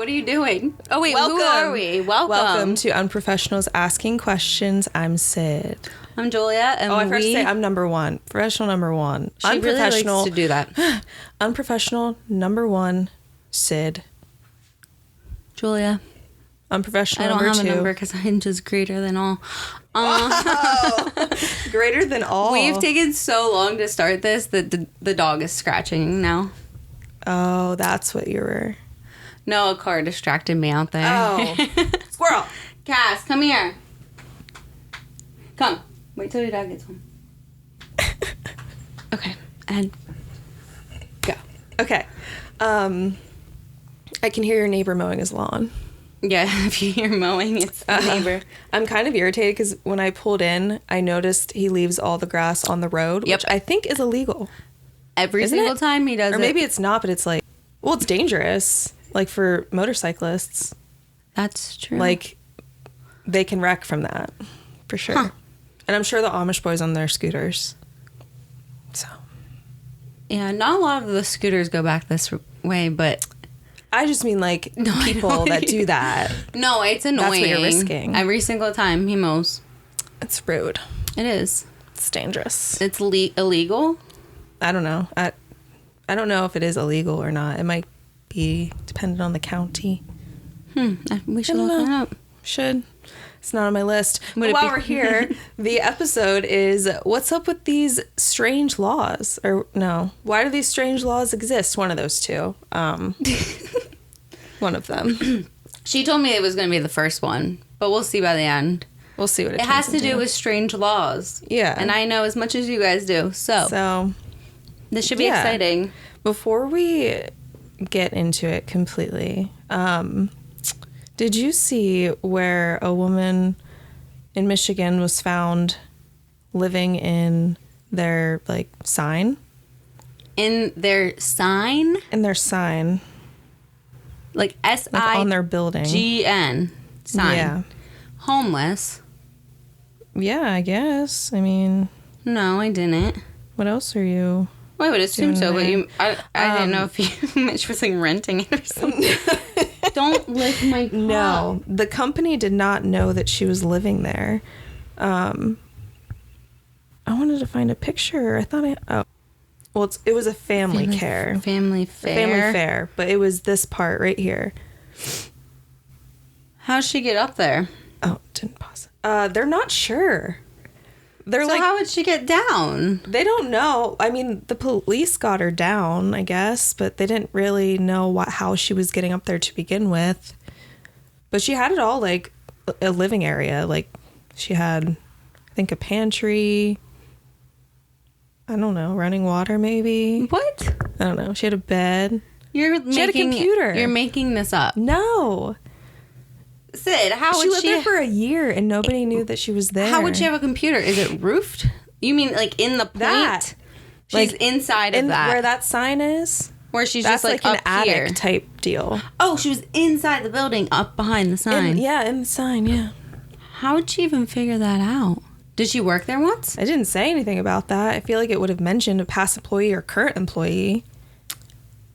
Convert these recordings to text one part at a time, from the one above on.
What are you doing? Oh, wait, Welcome. who are we? Welcome to Unprofessionals Asking Questions. I'm Sid. I'm Julia, and I forgot to say I'm number one. Professional number one. She really likes to do that. Unprofessional number one, Sid. Julia. Unprofessional I don't number have two. a number because I'm just greater than all. Greater than all. We've taken so long to start this that the dog is scratching now. Oh, that's what you were. No, a car distracted me out there. Oh. Squirrel. Cass, come here. Come. Wait till your dad gets home. Okay, and go. Okay. I can hear your neighbor mowing his lawn. Yeah, if you hear mowing, it's the neighbor. I'm kind of irritated because when I pulled in, I noticed he leaves all the grass on the road, which I think is illegal. Every single time he does it. Or maybe it's not, but it's like, well, it's dangerous, like for motorcyclists. That's true. Like, they can wreck from that, for sure. Huh. And I'm sure the Amish boys on their scooters. So. Yeah, not a lot of the scooters go back this way, but... I just mean, like, people that do that. No, it's annoying. That's what you're risking. Every single time he mows. It's rude. It is. It's dangerous. It's illegal? I don't know. I don't know if it is illegal or not. It might be dependent on the county. We should look that up. Should. It's not on my list. But while we're here, the episode is what's up with these strange laws? Or no, why do these strange laws exist? One of those two. One of them. She told me it was going to be the first one, but we'll see by the end. We'll see what it has to do with strange laws. Yeah. And I know as much as you guys do. So this should be exciting. Before we get into it completely, did you see where a woman in Michigan was found living in their, like, sign? In their sign? In their sign. Like S-I... Like on their building. G-N. Sign. Yeah. Homeless. Yeah, I guess. I mean... No, I didn't. What else are you... Well, I would assume so, but I didn't know if Mitch was, like, renting it or something. Don't lick my cup. No, the company did not know that she was living there. I wanted to find a picture. I thought well, it was a family care. Family fair. Family fair, but it was this part right here. How'd she get up there? Oh, didn't pause it. They're not sure. They're so how would she get down? They don't know. I mean, the police got her down, I guess, but they didn't really know how she was getting up there to begin with. But she had it all, like, a living area. Like, she had, I think, a pantry. I don't know, running water maybe. What? I don't know. She had a bed. She had a computer. You're making this up. No. Sid, she lived there for a year and nobody knew that she was there. How would she have a computer? Is it roofed? You mean like in the plant? She's like inside of that. Where that sign is? Where she's that's just like an up attic here. Type deal. Oh, she was inside the building up behind the sign. In the sign, yeah. How would she even figure that out? Did she work there once? I didn't say anything about that. I feel like it would have mentioned a past employee or current employee.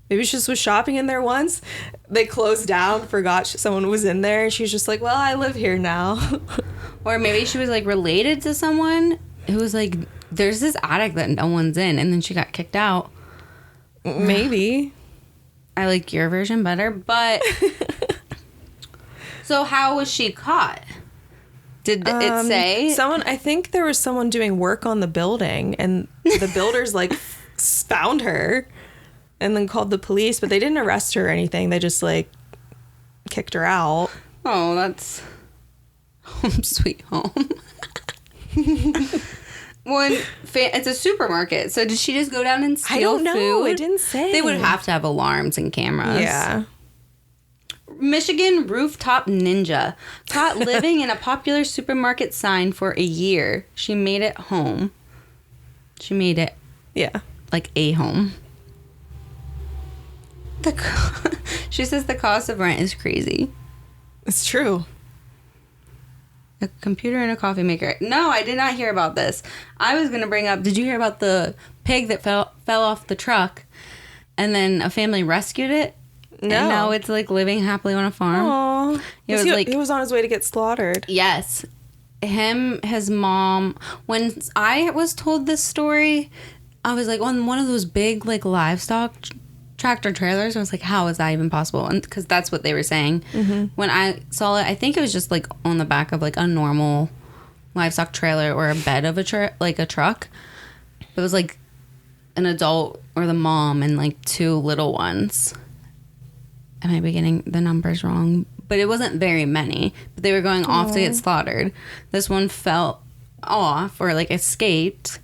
Maybe she just was shopping in there once. They closed down, forgot someone was in there. And she's just like, well, I live here now. Or maybe she was like related to someone who was like, there's this attic that no one's in. And then she got kicked out. Maybe. I like your version better. But so how was she caught? Did it say? I think there was someone doing work on the building. And the builders like found her. And then called the police, but they didn't arrest her or anything. They just, like, kicked her out. Oh, that's home sweet home. It's a supermarket. So did she just go down and steal I don't know. Food? It didn't say. They would have to have alarms and cameras. Yeah. Michigan rooftop ninja. Caught living in a popular supermarket sign for a year. She made it home. She made it. Yeah. Like a home. She says the cost of rent is crazy. It's true. A computer and a coffee maker. No, I did not hear about this. I was going to bring up, did you hear about the pig that fell off the truck and then a family rescued it No. And now it's like living happily on a farm. Aww. It was like, he was on his way to get slaughtered. yes. His mom, when I was told this story, I was like on one of those big like livestock tractor trailers. I was like, how is that even possible? And because that's what they were saying. When I saw it, I think it was just like on the back of like a normal livestock trailer or a bed of a truck. It was like an adult or the mom and like 2 little ones. Am I getting the numbers wrong? But it wasn't very many. But they were going off to get slaughtered. This one fell off or like escaped.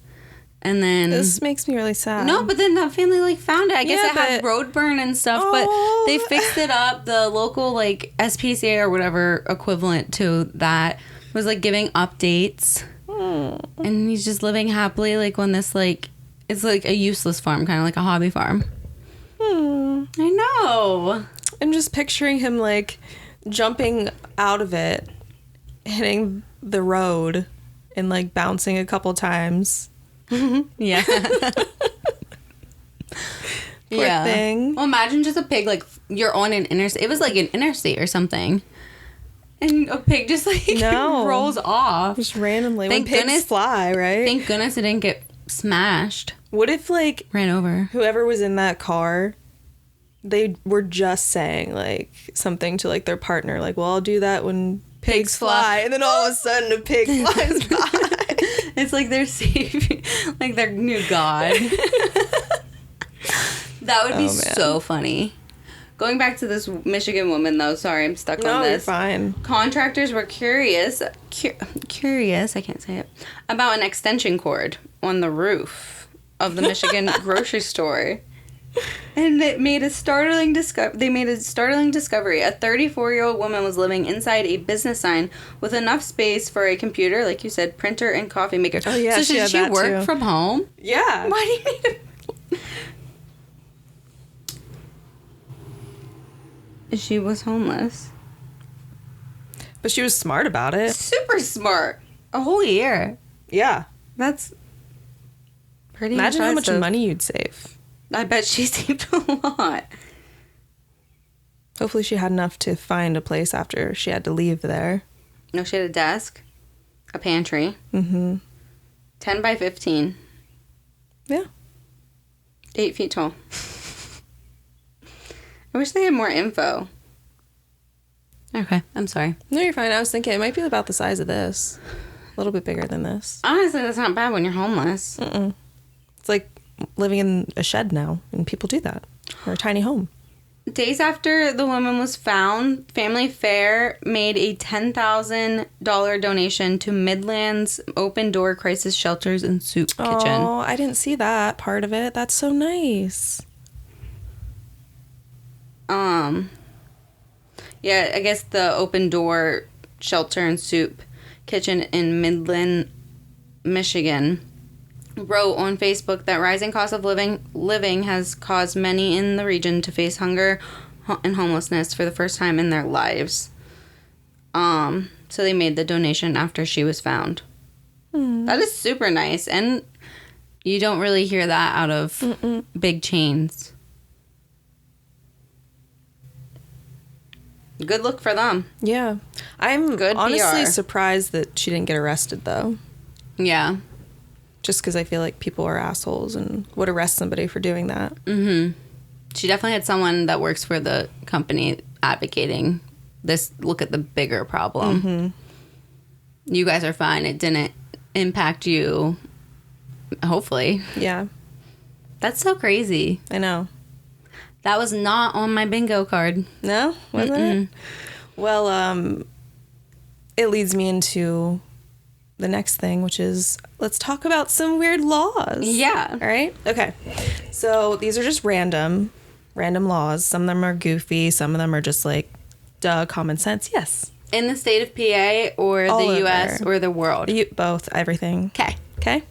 And then... This makes me really sad. No, but then that family like found it. I guess it had road burn and stuff. But they fixed it up. The local like SPCA or whatever equivalent to that was like giving updates. And he's just living happily like on this like... It's like a useless farm, kind of like a hobby farm. I know. I'm just picturing him like jumping out of it, hitting the road, and like bouncing a couple times. Yeah. Poor thing. Well, imagine just a pig like you're on an interstate. It was like an interstate or something. And a pig just like rolls off. Just randomly. Thank when pigs goodness, fly, right? Thank goodness it didn't get smashed. What if like ran over? Whoever was in that car, they were just saying like something to like their partner, like, well, I'll do that when pigs fly. And then all of a sudden a pig flies by. It's like they're savior, like their new god. That would be so funny. Going back to this Michigan woman, though. Sorry, I'm stuck on this. No, you're fine. Contractors were curious, I can't say it, about an extension cord on the roof of the Michigan grocery store. And it made a startling discovery. They made a startling discovery. A 34-year-old woman was living inside a business sign with enough space for a computer, like you said, printer, and coffee maker. Oh, yeah, so did she work from home? Yeah. Why do you need She was homeless. But she was smart about it. Super smart. A whole year. Yeah. That's pretty Imagine impressive. how much money you'd save. I bet she saved a lot. Hopefully she had enough to find a place after she had to leave there. No, she had a desk, a pantry. 10 by 15. Yeah. 8 feet tall. I wish they had more info. Okay, I'm sorry. No, you're fine. I was thinking it might be about the size of this. A little bit bigger than this. Honestly, that's not bad when you're homeless. It's like living in a shed now, and people do that. Or a tiny home. Days after the woman was found, Family Fair made a $10,000 donation to Midland's Open Door Crisis Shelters and Soup Kitchen. Oh, I didn't see that part of it. That's so nice. Yeah, I guess the Open Door Shelter and Soup Kitchen in Midland, Michigan, wrote on Facebook that rising cost of living has caused many in the region to face hunger and homelessness for the first time in their lives. So they made the donation after she was found. That is super nice, and you don't really hear that out of big chains. Good look for them. Yeah. I'm Good honestly PR. surprised that she didn't get arrested, though. Yeah. Just because I feel like people are assholes and would arrest somebody for doing that. She definitely had someone that works for the company advocating this. Look at the bigger problem. You guys are fine. It didn't impact you. Hopefully. Yeah. That's so crazy. I know. That was not on my bingo card. No? Wasn't it? Well, it leads me into the next thing, which is let's talk about some weird laws. Yeah. All right? Okay. So these are just random laws. Some of them are goofy. Some of them are just like, duh, common sense. Yes. In the state of PA or All the over. U.S. or the world? Both, everything. Okay. Okay?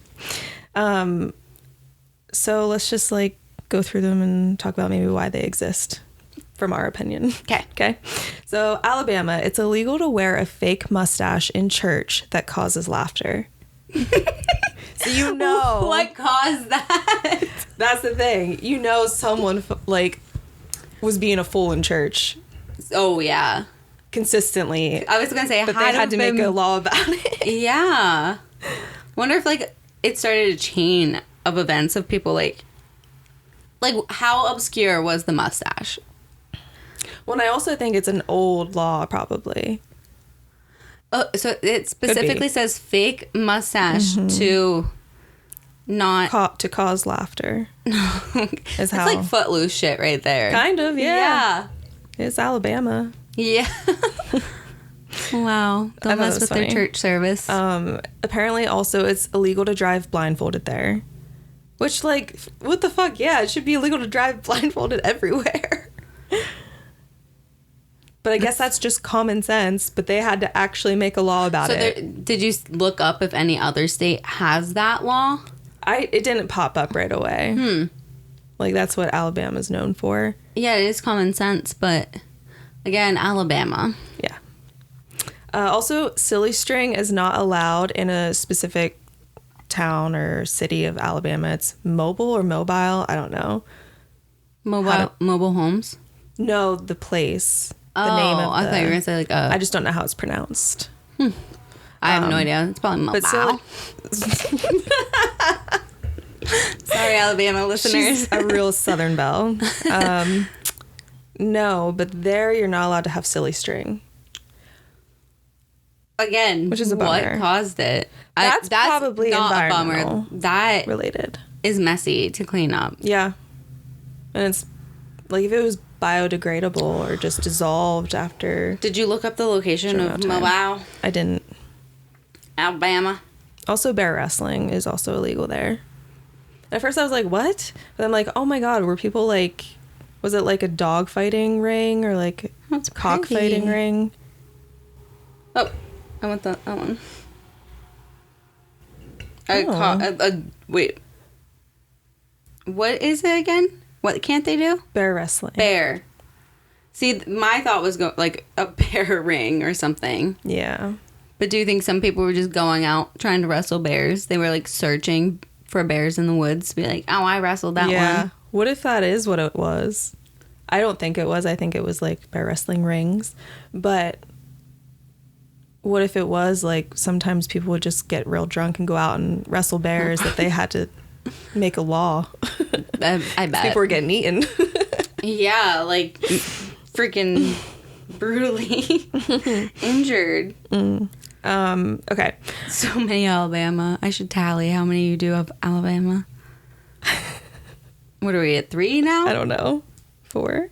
So let's just like go through them and talk about maybe why they exist from our opinion. Okay. Okay. So Alabama, it's illegal to wear a fake mustache in church that causes laughter. So you know. What caused that? That's the thing. You know someone like was being a fool in church Oh, yeah. consistently. I was going to say, But they had to make a law about it. Yeah. Wonder if, like, it started a chain of events of people, like, how obscure was the mustache? Well, and I also think it's an old law, probably. Oh, so it specifically says fake mustache to not... To cause laughter. It's like Footloose shit right there. Kind of, yeah. It's Alabama. Yeah. Wow. Don't mess with their church service. Apparently, also, it's illegal to drive blindfolded there. Which, like, what the fuck? Yeah, it should be illegal to drive blindfolded everywhere. But I guess that's just common sense. But they had to actually make a law about it. Did you look up if any other state has that law? It didn't pop up right away. Like, that's what Alabama's known for. Yeah, it is common sense, but again, Alabama. Yeah. Also, silly string is not allowed in a specific town or city of Alabama. It's mobile. I don't know. Mobile homes? No, the place. The name of I thought you were going to say like I just don't know how it's pronounced. I have no idea. It's probably mobile. But Sorry, Alabama listeners. She's a real Southern belle. No, but there you're not allowed to have silly string. Again, which is a bummer. What caused it? That's probably not a environmental. Bummer. That related is messy to clean up. Yeah, and it's like if it was biodegradable or just dissolved after. Did you look up the location of Mobile? I didn't. Alabama. Also, bear wrestling is also illegal there. At first, I was like, "What?" But I'm like, "Oh my god, were people like?" Was it like a dog fighting ring or like cockfighting ring? Oh, I want that one. Wait. What is it again? What can't they do? Bear wrestling. Bear. See, my thought was like a bear ring or something. Yeah. But do you think some people were just going out trying to wrestle bears? They were like searching for bears in the woods to be like, oh, I wrestled that one. What if that is what it was? I don't think it was. I think it was like bear wrestling rings. But what if it was like sometimes people would just get real drunk and go out and wrestle bears that they had to make a law? I bet. People were getting eaten. Yeah, like freaking brutally injured. Okay. So many Alabama. I should tally how many you do of Alabama. What are we at 3 now? I don't know. 4?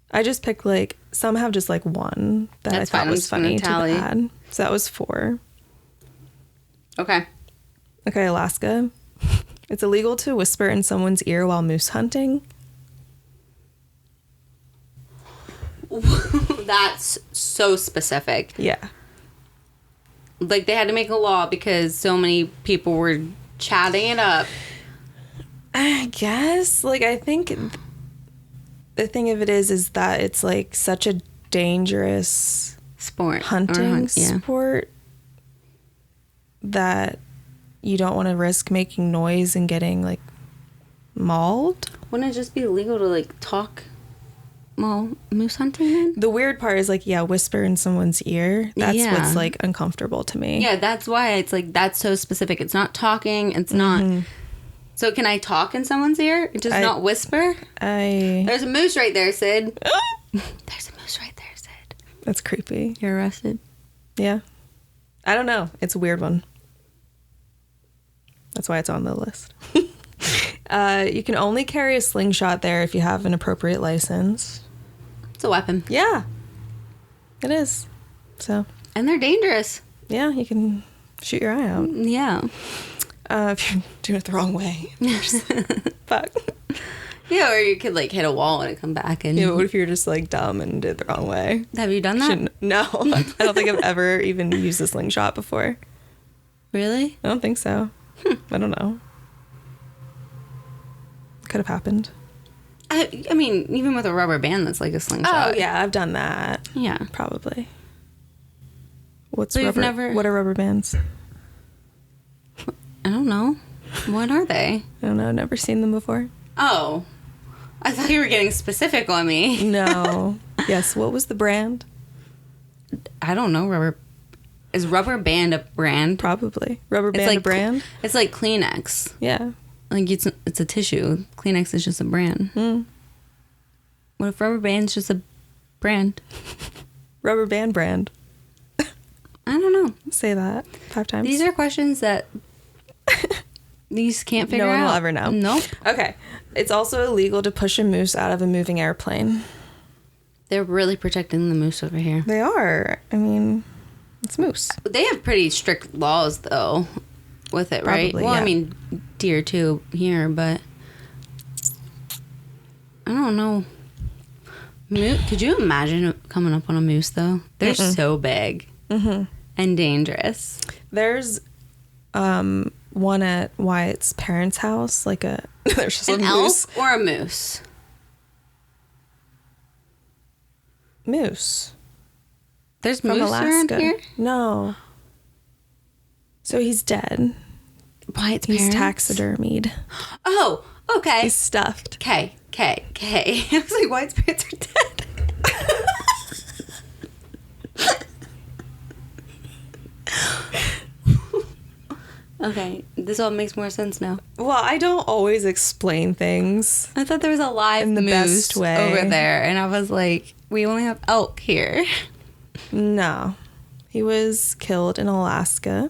I just picked like some have just like one that I thought was funny to add. So that was 4. Okay, Alaska. It's illegal to whisper in someone's ear while moose hunting. That's so specific. Yeah. Like they had to make a law because so many people were chatting it up. I guess. Like, I think the thing of it is that it's like such a dangerous hunting sport that you don't want to risk making noise and getting like mauled. Wouldn't it just be illegal to like talk while moose hunting then? The weird part is like, whisper in someone's ear. That's what's like uncomfortable to me. Yeah, that's why it's like, that's so specific. It's not talking. It's not. So can I talk in someone's ear? Just not whisper? There's a moose right there, Sid. There's a moose right there, Sid. That's creepy. You're arrested. Yeah. I don't know. It's a weird one. That's why it's on the list. You can only carry a slingshot there if you have an appropriate license. It's a weapon. Yeah. It is. So. And they're dangerous. Yeah, you can shoot your eye out. Yeah. If you're doing it the wrong way. Fuck. Yeah, or you could like hit a wall and it come back and... Yeah, but what if you're just like dumb and did it the wrong way? Have you done that? No. I don't think I've ever even used a slingshot before. Really? I don't think so. I don't know. Could have happened. I mean, even with a rubber band that's like a slingshot. Oh, yeah, I've done that. Yeah. Probably. What are rubber bands? I don't know. What are they? I don't know. Never seen them before. Oh. I thought you were getting specific on me. No. Yes, what was the brand? I don't know. Is Rubber Band a brand? Probably. Rubber Band like a brand? It's like Kleenex. Yeah. Like it's a tissue. Kleenex is just a brand. What if Rubber Band's just a brand? Rubber Band brand. I don't know. Say that 5 times. These are questions that these can't figure out. No one will ever know. Nope. Okay. It's also illegal to push a moose out of a moving airplane. They're really protecting the moose over here. They are. I mean, it's moose. They have pretty strict laws, though, with it, right? Probably, Well, yeah. I mean, deer, too, here, but I don't know. Could you imagine coming up on a moose, though? They're so big and dangerous. There's one at Wyatt's parents' house, like there's just An a elk moose. or a moose? Moose. There's From moose around Alaska. here? No. So he's dead. Wyatt's He's parents? taxidermied. Oh, okay. He's stuffed. Okay. I was like, Wyatt's parents are dead. Okay, this all makes more sense now. Well, I don't always explain things. I thought there was a live In the moose best way. over there, and I was like, we only have elk here. No. He was killed in Alaska.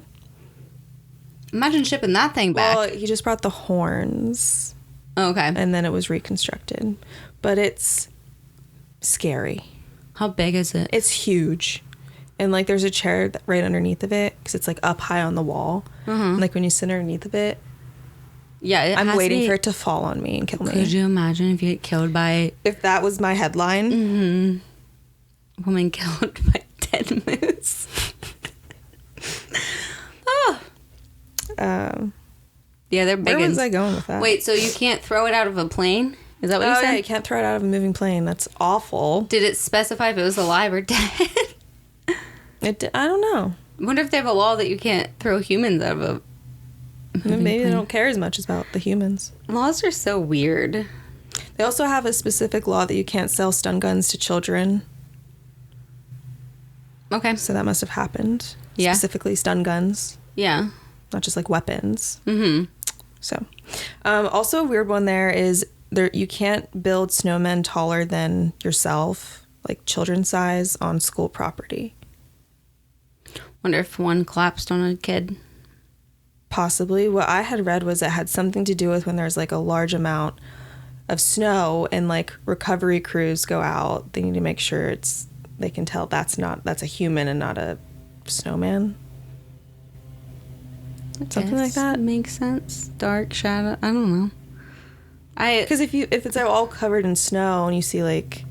Imagine shipping that thing back. Well, he just brought the horns, Okay. and then it was reconstructed. But it's scary. How big is it? It's huge. And, like, there's a chair right underneath of it because it's, like, up high on the wall. And, like, when you sit underneath of it, Yeah, I'm waiting for it to fall on me and kill me. Could you imagine if you get killed by If that was my headline, woman killed by dead moose? Oh. Yeah, they're big. where was I going with that? Wait, so you can't throw it out of a plane? Is that what you Oh, said? yeah, you can't throw it out of a moving plane. That's awful. Did it specify if it was alive or dead? I don't know. I wonder if they have a law that you can't throw humans out of a... Maybe they don't care as much about the humans. Laws are so weird. They also have a specific law that you can't sell stun guns to children. Okay. So that must have happened. Yeah. Specifically stun guns, Yeah. not just like weapons. Mm-hmm. So, also a weird one there is you can't build snowmen taller than yourself, like children's size, on school property. Wonder if one collapsed on a kid. Possibly. What I had read was it had something to do with when there's like a large amount of snow and like recovery crews go out. They need to make sure they can tell that's a human and not a snowman. Something like that. Makes sense. Dark shadow. I don't know. Because if it's all covered in snow and you see like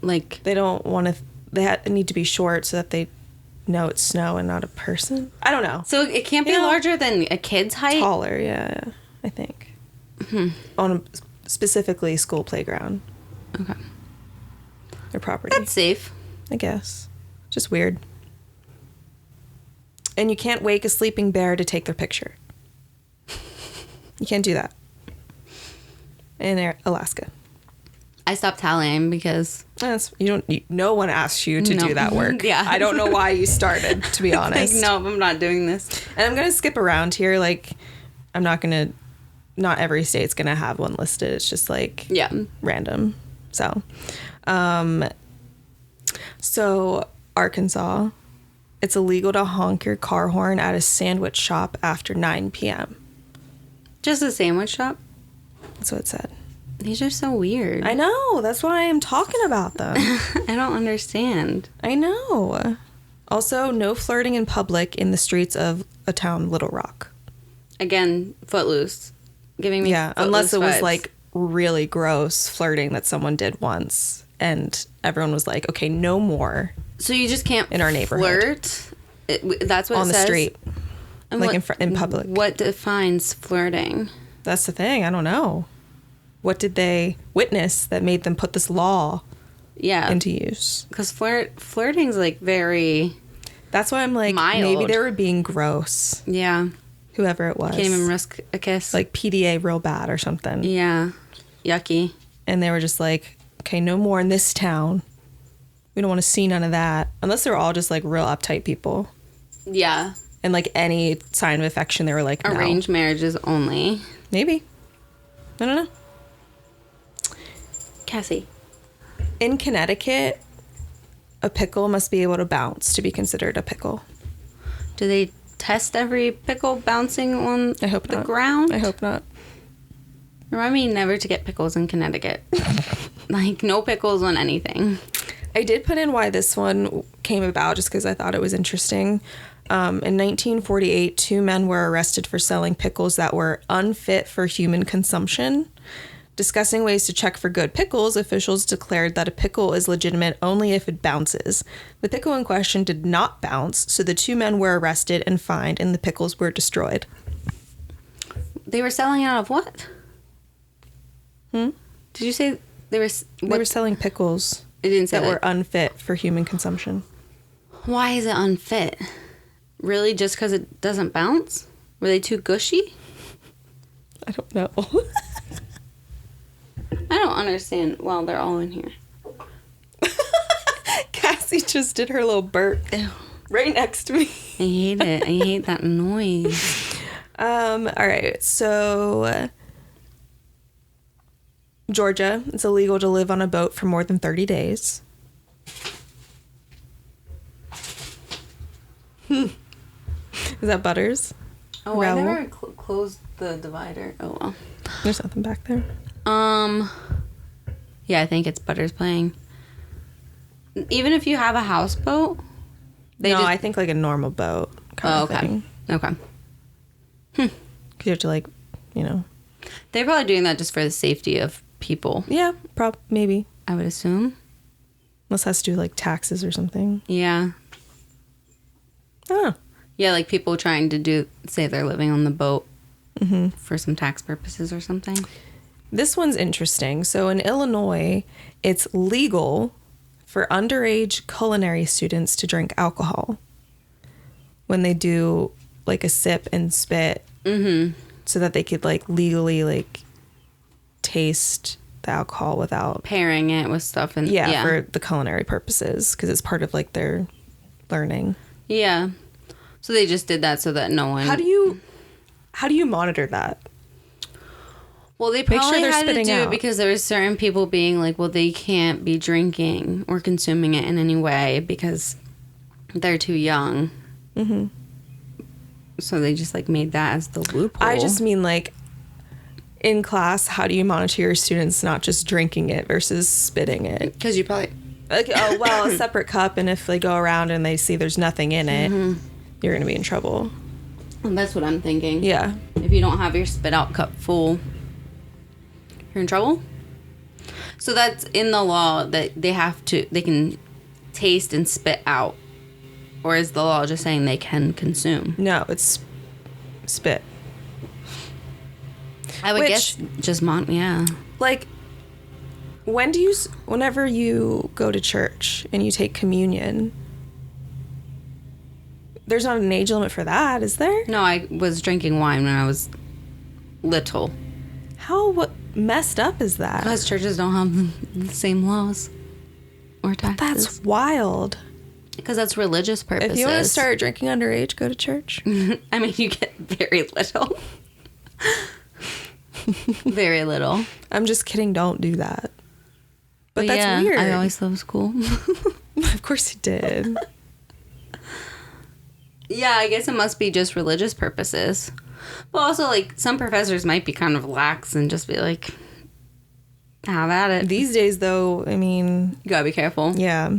like they don't want to, they need to be short so that they know it's snow and not a person. I don't know. so it can't be larger than a kid's height. Taller, yeah, I think. On a specifically school playground. Okay. Or property. That's safe. I guess. Just weird. And you can't wake a sleeping bear to take their picture. You can't do that. In Alaska. I stopped tallying because No one asks you to No. do that work. Yeah. I don't know why you started, to be honest. like, no, I'm not doing this. And I'm going to skip around here. Like, not every state's going to have one listed. It's just like random. So, Arkansas, it's illegal to honk your car horn at a sandwich shop after 9 p.m. Just a sandwich shop. That's what it said. These are so weird. I know. That's why I'm talking about them. I don't understand. I know. Also, no flirting in public in the streets of a town, Little Rock. Again, Footloose. Giving me unless it was vibes. like really gross flirting that someone did once and everyone was like, okay, no more. So you just can't in our neighborhood. flirt? That's what on it the says? street. And Like in public. What defines flirting? That's the thing. I don't know. What did they witness that made them put this law into use? Because flirting's like very... That's why I'm like, mild. maybe they were being gross. Yeah. Whoever it was. Can't even risk a kiss. Like PDA real bad or something. Yeah. yucky. And they were just like, okay, no more in this town. We don't want to see none of that. Unless they're all just like real uptight people. Yeah. And like any sign of affection, they were like, no. Arranged marriages only. Maybe. I don't know. Cassie. In Connecticut, a pickle must be able to bounce to be considered a pickle. Do they test every pickle bouncing on the ground? I hope not. Remind me never to get pickles in Connecticut. Like, no pickles on anything. I did put in why this one came about just because I thought it was interesting. In 1948, 2 men were arrested for selling pickles that were unfit for human consumption. Discussing ways to check for good pickles, officials declared that a pickle is legitimate only if it bounces. The pickle in question did not bounce, so the 2 men were arrested and fined, and the pickles were destroyed. They were selling out of what? Did you say they were selling pickles it didn't say that were unfit for human consumption. Why is it unfit? Really, just because it doesn't bounce? Were they too gushy? I don't know. I don't understand. Well, they're all in here. Cassie just did her little burp right next to me. I hate it. I hate that noise. All right. So, Georgia, it's illegal to live on a boat for more than 30 days. Is that Butters? Oh, I never closed the divider. Oh, well. There's nothing back there. Yeah, I think it's Butters playing. Even if you have a houseboat, I think like a normal boat kind of thing. Okay. Because you have to like, They're probably doing that just for the safety of people. Yeah, maybe. I would assume. Unless it has to do like taxes or something. Yeah. Oh. Yeah, like people trying to say they're living on the boat for some tax purposes or something. This one's interesting. So in Illinois, it's legal for underage culinary students to drink alcohol when they do like a sip and spit so that they could like legally like taste the alcohol without pairing it with stuff. And for the culinary purposes because it's part of like their learning. Yeah. So they just did that so that no one... How do you monitor that? Well, they probably had to do it because there were certain people being like, well, they can't be drinking or consuming it in any way because they're too young. Mm-hmm. So they just like made that as the loophole. I just mean like in class, how do you monitor your students not just drinking it versus spitting it? Because you probably... Like, a separate cup, and if they go around and they see there's nothing in it, you're going to be in trouble. And that's what I'm thinking. Yeah. If you don't have your spit out cup full, you're in trouble. So that's in the law that they can taste and spit out. Or is the law just saying they can consume? No, it's spit. I would guess just yeah. Like, whenever you go to church and you take communion, there's not an age limit for that, is there? No, I was drinking wine when I was little. What messed up is that? Because churches don't have the same laws or taxes. That's wild. Because that's religious purposes. If you want to start drinking underage, go to church. I mean, you get very little. Very little. I'm just kidding. Don't do that. But that's yeah, weird. I always thought it was cool. Of course you did. Yeah, I guess it must be just religious purposes. But also, like, some professors might be kind of lax and just be like, have at it. These days, though, I mean... You gotta be careful. Yeah.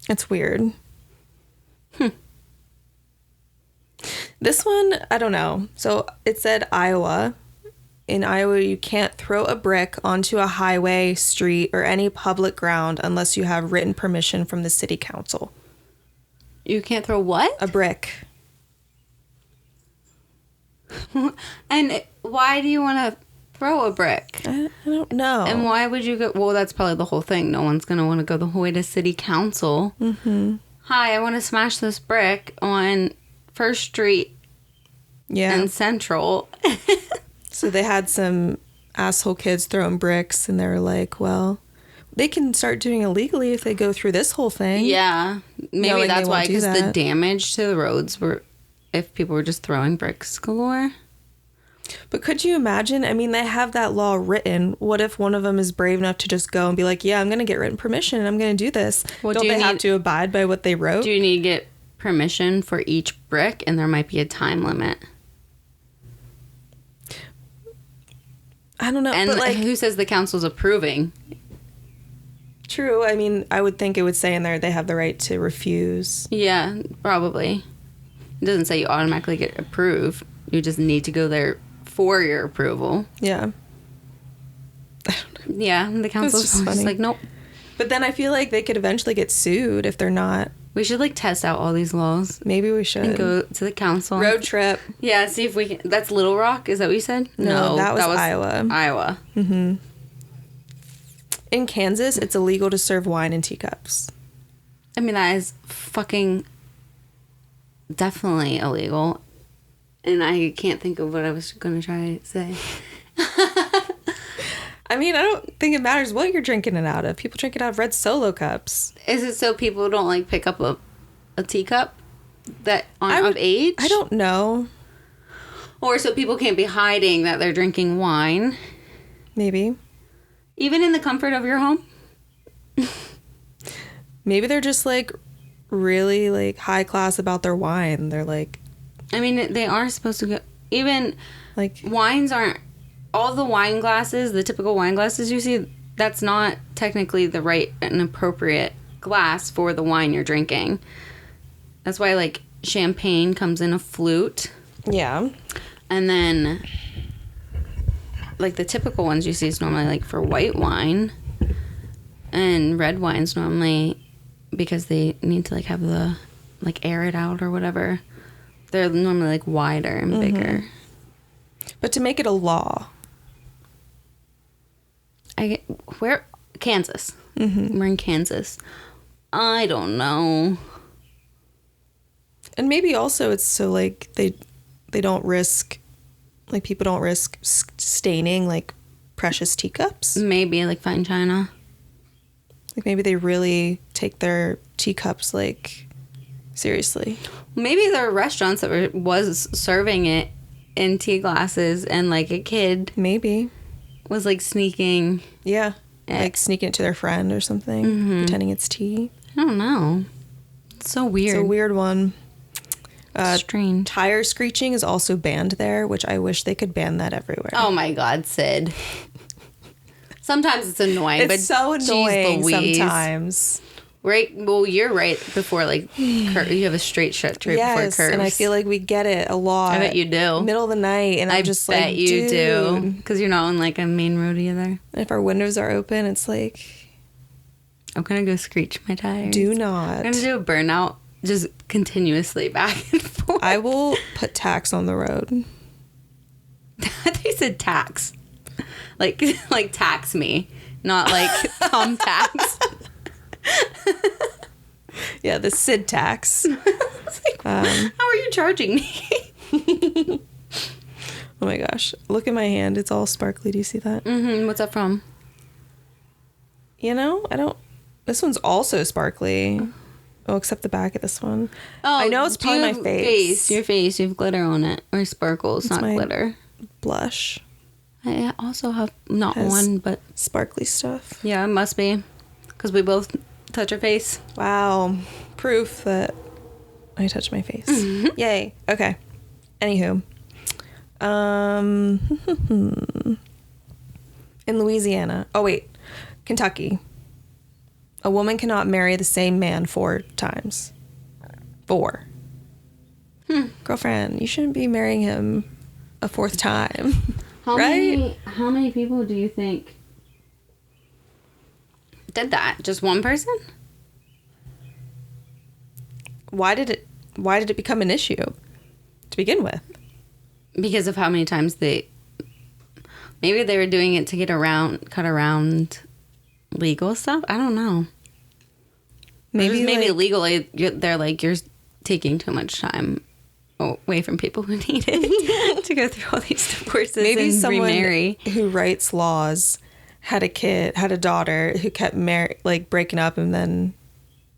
It's weird. This one, I don't know. So it said Iowa. In Iowa, you can't throw a brick onto a highway, street, or any public ground unless you have written permission from the city council. You can't throw what? A brick. And why do you want to throw a brick? I don't know. And why would you go? Well, that's probably the whole thing. No one's going to want to go the whole way to city council. Mm-hmm. Hi, I want to smash this brick on First Street and Central. So they had some asshole kids throwing bricks, and they were like, well, they can start doing illegally if they go through this whole thing. Yeah. Maybe Knowing that's they why, won't do because the that. damage to the roads were, if people were just throwing bricks galore. But could you imagine? I mean, they have that law written. What if one of them is brave enough to just go and be like, yeah, I'm going to get written permission and I'm going to do this? Well, Don't do you they have need- to abide by what they wrote? Do you need to get permission for each brick? And there might be a time limit. I don't know. And but like, who says the council's approving? true. I mean, I would think it would say in there they have the right to refuse. Yeah, probably. It doesn't say you automatically get approved. You just need to go there for your approval. Yeah. Yeah, the council's just just funny. like, nope. But then I feel like they could eventually get sued if they're not. We should like test out all these laws Maybe we should. and go to the council. Road trip. Yeah, see if we can. That's Little Rock. Is that what you said? No, that was Iowa. Iowa. In Kansas, it's illegal to serve wine in teacups. I mean, that is fucking definitely illegal. And I can't think of what I was going to try to say. I mean, I don't think it matters what you're drinking it out of. People drink it out of red Solo cups. Is it so people don't like pick up a teacup that of age? I don't know. Or so people can't be hiding that they're drinking wine, Maybe. even in the comfort of your home. Maybe they're just like really like high class about their wine. They're like I mean, they are supposed to go. Even like wines aren't. All the wine glasses, the typical wine glasses you see, that's not technically the right and appropriate glass for the wine you're drinking. That's why, like, champagne comes in a flute. yeah. And then, like, the typical ones you see is normally, like, for white wine. And red wine's normally because they need to, like, have the, like, air it out or whatever. They're normally, like, wider and bigger. But to make it a law. Where? Kansas. We're in Kansas. I don't know. And maybe also it's so like they don't risk, like people don't risk staining like precious teacups. Maybe like fine china. Like maybe they really take their teacups like seriously. Maybe there are restaurants that was serving it in tea glasses, and like a kid Maybe. was like sneaking. Yeah. Like sneaking it to their friend or something, pretending it's tea. I don't know. It's so weird. It's a weird one. Strange. Tire screeching is also banned there, which I wish they could ban that everywhere. Oh my God, Sid. Sometimes it's annoying, but It's so geez annoying Louise. sometimes. Right? Well, you're right. Before like you have a straight shut trip before Yes, curves. and I feel like we get it a lot. I bet you do. Middle of the night, and I'm just bet like, you do dude. because you're not on like a main road either. If our windows are open, it's like, I'm gonna go screech my tires. do I'm not. gonna do a burnout just continuously back and forth. I will put tax on the road. I thought you said tax, like tax me, not like tax. Yeah, the Sid tax. How are you charging me? Oh my gosh. Look at my hand. It's all sparkly. Do you see that? What's that from? You know, I don't. This one's also sparkly. Oh, except the back of this one. Oh, I know it's probably my face. Your face. You have glitter on it, or sparkles, not my- glitter. Blush. I also have not Has- one, but Sparkly stuff. yeah, it must be because we both touch our face. Wow. Proof that I touch my face. Yay. Okay. Anywho. In Louisiana. Oh, wait. Kentucky. A woman cannot marry the same man 4 times. 4. Girlfriend, you shouldn't be marrying him a 4th time. Right? How many people do you think did that? Just one person? Why did it become an issue to begin with? Because of how many times maybe they were doing it to cut around legal stuff. I don't know. Maybe like, legally they're like, you're taking too much time away from people who need it to go through all these divorces Maybe and someone remarry. who writes laws had a daughter who kept breaking up and then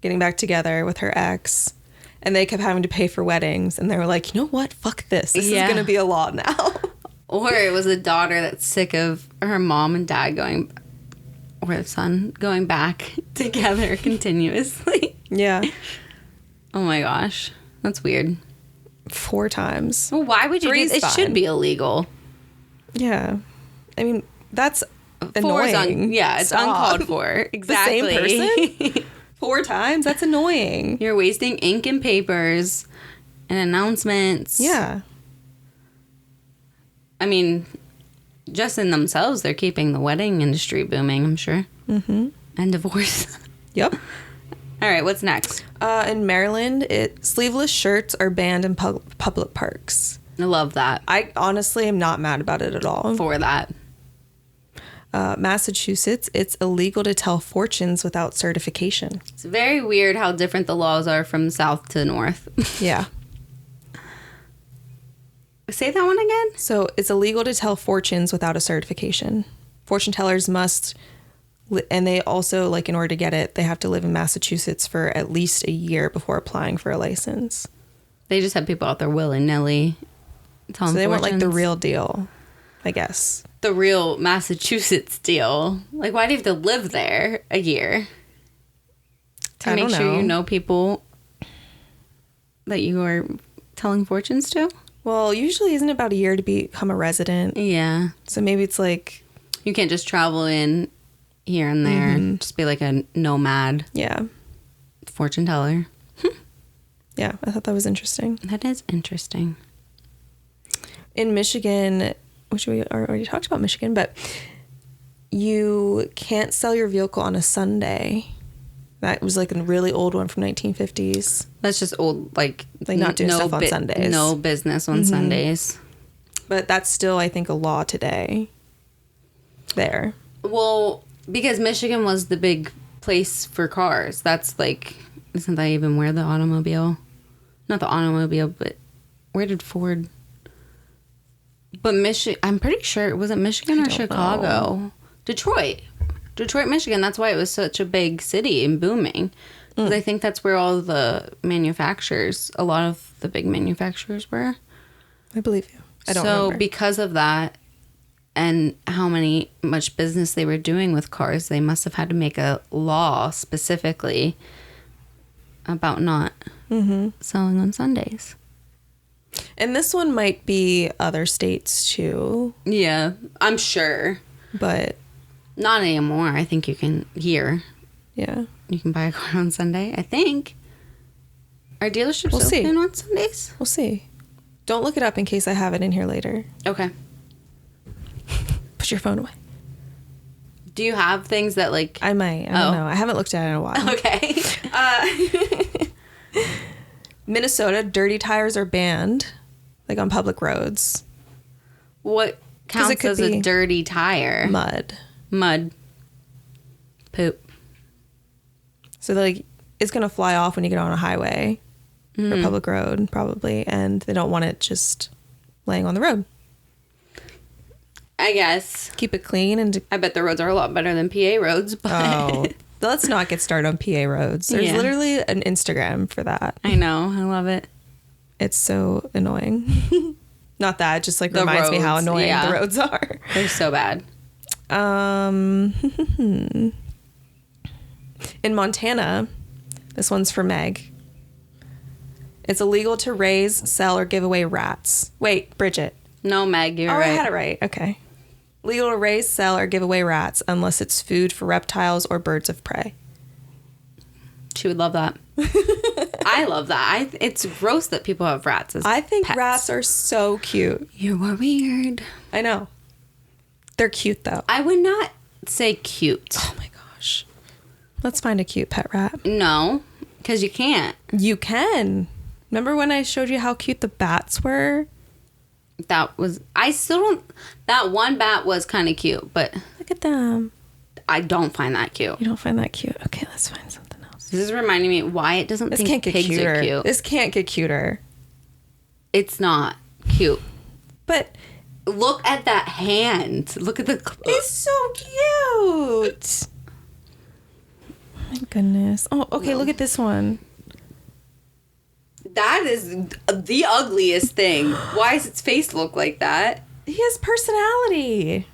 getting back together with her ex, and they kept having to pay for weddings, and they were like, you know what? Fuck this. This is going to be a law now. Or it was a daughter that's sick of her mom and dad or the son going back together continuously. Yeah. Oh my gosh. That's weird. 4 times. Well, why would you do it? It should be illegal. Yeah. I mean, that's 4 is annoying. it's uncalled for. Exactly. The same person? 4 times? That's annoying. You're wasting ink and papers and announcements. Yeah. I mean, just in themselves, they're keeping the wedding industry booming, I'm sure. Mm-hmm. And divorce. Yep. All right, what's next? In Maryland, sleeveless shirts are banned in public parks. I love that. I honestly am not mad about it at all. For that. Massachusetts, it's illegal to tell fortunes without certification. It's very weird how different the laws are from south to north. Yeah. Say that one again? So it's illegal to tell fortunes without a certification. Fortune tellers must, and they also, in order to get it, they have to live in Massachusetts for at least a year before applying for a license. They just have people out there willy-nilly telling So they fortunes. want, the real deal, I guess. The real Massachusetts deal. Why do you have to live there a year? To make sure you know people that you are telling fortunes to? Well, usually isn't it about a year to become a resident? Yeah. So maybe it's you can't just travel in here and there and just be like a nomad. Yeah. Fortune teller. Yeah, I thought that was interesting. That is interesting. In Michigan, which we already talked about Michigan, but you can't sell your vehicle on a Sunday. That was a really old one from 1950s. That's just old, not doing stuff on Sundays. No business on Sundays. But that's still, I think, a law today. There. Well, because Michigan was the big place for cars. That's isn't that even where the automobile? Not the automobile, but where did Ford? But I'm pretty sure it wasn't Michigan or Chicago. Know. Detroit, Michigan. That's why it was such a big city and booming. Because I think that's where all the manufacturers, a lot of the big manufacturers were. I believe you. I don't remember. So because of that and how much business they were doing with cars, they must have had to make a law specifically about not selling on Sundays. And this one might be other states too. Yeah, I'm sure. But not anymore. I think you can here. Yeah. You can buy a car on Sunday, I think. Are dealerships We'll see. open on Sundays? We'll see. Don't look it up in case I have it in here later. Okay. Put your phone away. Do you have things that I might. I don't know. I haven't looked at it in a while. Okay. Minnesota, dirty tires are banned, on public roads. What counts as a dirty tire? Mud. Poop. So it's gonna fly off when you get on a highway or public road, probably, and they don't want it just laying on the road. I guess. Keep it clean and. I bet the roads are a lot better than PA roads, but Let's not get started on PA roads. There's literally an Instagram for that. I know. I love it. It's so annoying. Not that, just reminds me how annoying the roads are. They're so bad. In Montana, this one's for Meg. It's illegal to raise, sell, or give away rats. Wait, Bridget. No, Meg, you're right. I had it right. Okay. Legal to raise, sell, or give away rats unless it's food for reptiles or birds of prey. She would love that. I love that. It's gross that people have rats as I think pets. rats are so cute. You are weird. I know. They're cute, though. I would not say cute. Oh, my gosh. Let's find a cute pet rat. No, because you can't. You can. Remember when I showed you how cute the bats were? I still don't, that one bat was kind of cute, but. Look at them. I don't find that cute. You don't find that cute? Okay, let's find something else. This is reminding me why it doesn't think can't get pigs cuter. are cute. This can't get cuter. It's not cute. But Look at that hand. Look at the... it's so cute. My goodness. Oh, okay, look at this one. That is the ugliest thing. Why does its face look like that? He has personality.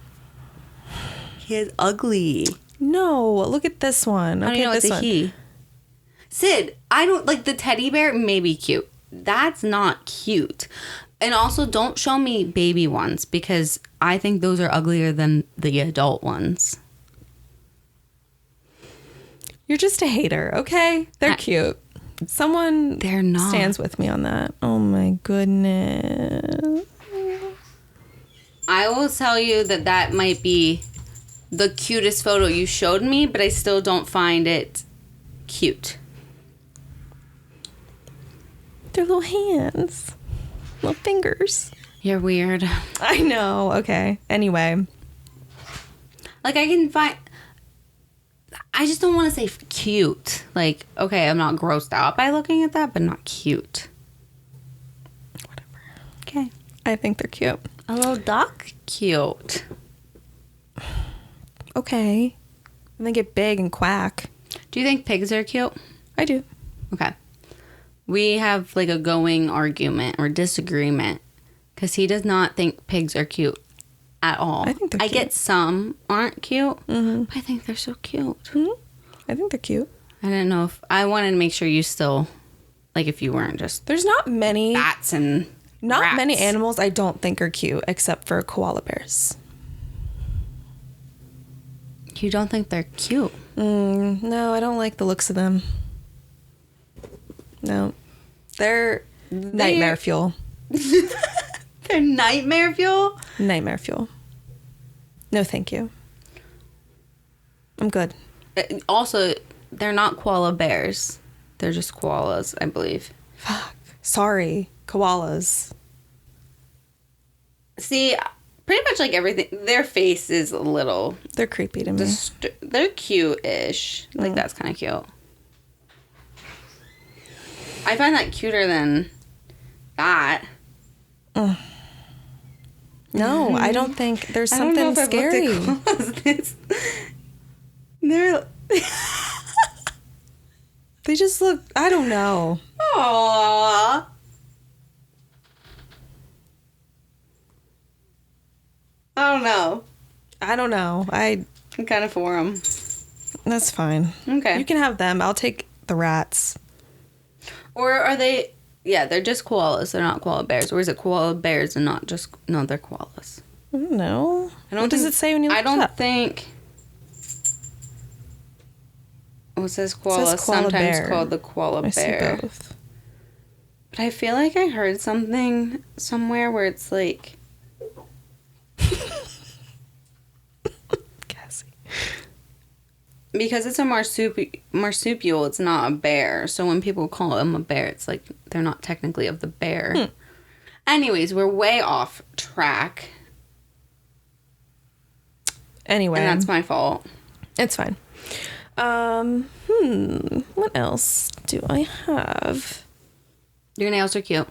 He is ugly. No, look at this one. I don't know, it's a he. Sid, I don't like the teddy bear, maybe cute. That's not cute. And also, don't show me baby ones because I think those are uglier than the adult ones. You're just a hater, okay? They're cute. They're not. Stands with me on that. Oh my goodness. I will tell you that might be the cutest photo you showed me, but I still don't find it cute. They're little hands. Little fingers. You're weird. I know. Okay. Anyway. Like, I just don't want to say cute. Like, okay, I'm not grossed out by looking at that, but not cute. Whatever. Okay. I think they're cute. A little duck? Cute. Okay. And they get big and quack. Do you think pigs are cute? I do. Okay. We have like a going argument or disagreement because he does not think pigs are cute at all. I think they're cute. I get some aren't cute, but I think they're so cute. Mm-hmm. I think they're cute. I didn't know if I wanted to make sure you still like if you weren't just There's not many bats and not many rats. animals I don't think are cute except for koala bears. You don't think they're cute? No, I don't like the looks of them. No. They're nightmare fuel. They're nightmare fuel? Nightmare fuel. No, thank you. I'm good. Also, they're not koala bears. They're just koalas, I believe. Fuck. Sorry. Koalas. See, pretty much like everything. Their face is a little... They're creepy to me. They're cute-ish. Like, that's kind of cute. I find that cuter than that. No, I don't think there's something scary. They're... They just look, I don't know. Aww. I don't know. I don't know. I'm kind of for them. That's fine. Okay. You can have them. I'll take the rats. Or are they... Yeah, they're just koalas. They're not koala bears. Or is it koala bears and not just... No, they're koalas. I don't know. What does it say when you look I it don't up? think... Oh, it says koala. It says koala Sometimes bear. called the koala I bear. see both. But I feel like I heard something somewhere where it's like... Cassie. Because it's a marsupial, it's not a bear. So when people call them a bear, it's like they're not technically of the bear. Anyways, we're way off track. Anyway. And that's my fault. It's fine. What else do I have? Your nails are cute.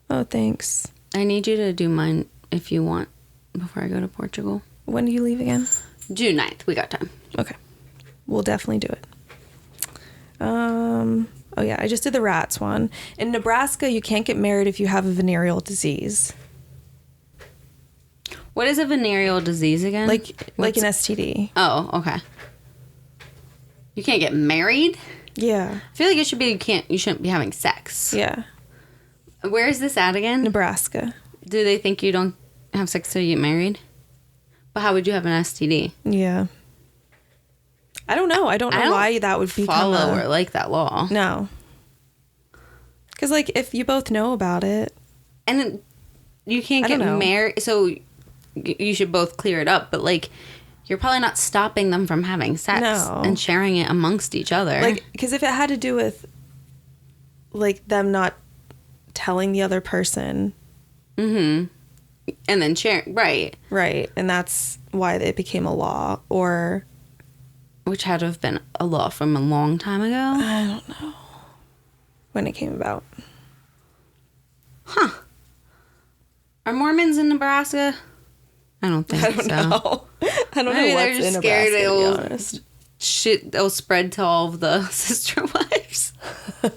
Oh, thanks. I need you to do mine if you want before I go to Portugal. When do you leave again? June 9th. We got time. Okay. We'll definitely do it. Oh yeah, I just did the rats one. In Nebraska, you can't get married if you have a venereal disease. What is a venereal disease again? Like an STD. Oh, okay. You can't get married? Yeah. I feel like it should be you shouldn't be having sex. Yeah. Where is this at again? Nebraska. Do they think you don't have sex till you get married? But how would you have an STD? Yeah. I don't know. I don't know why that would be follow or like that law. No. Because like if you both know about it, and you can't get married, so you should both clear it up. But like, you're probably not stopping them from having sex and sharing it amongst each other. Like, because if it had to do with like them not telling the other person, and then sharing, right, and that's why it became a law, or which had to have been a law from a long time ago. I don't know when it came about. Huh. Are Mormons in Nebraska? I don't think so. I don't know. I don't Maybe know they're what's just in scared Nebraska, to be it'll honest. shit they'll spread to all of the sister wives. I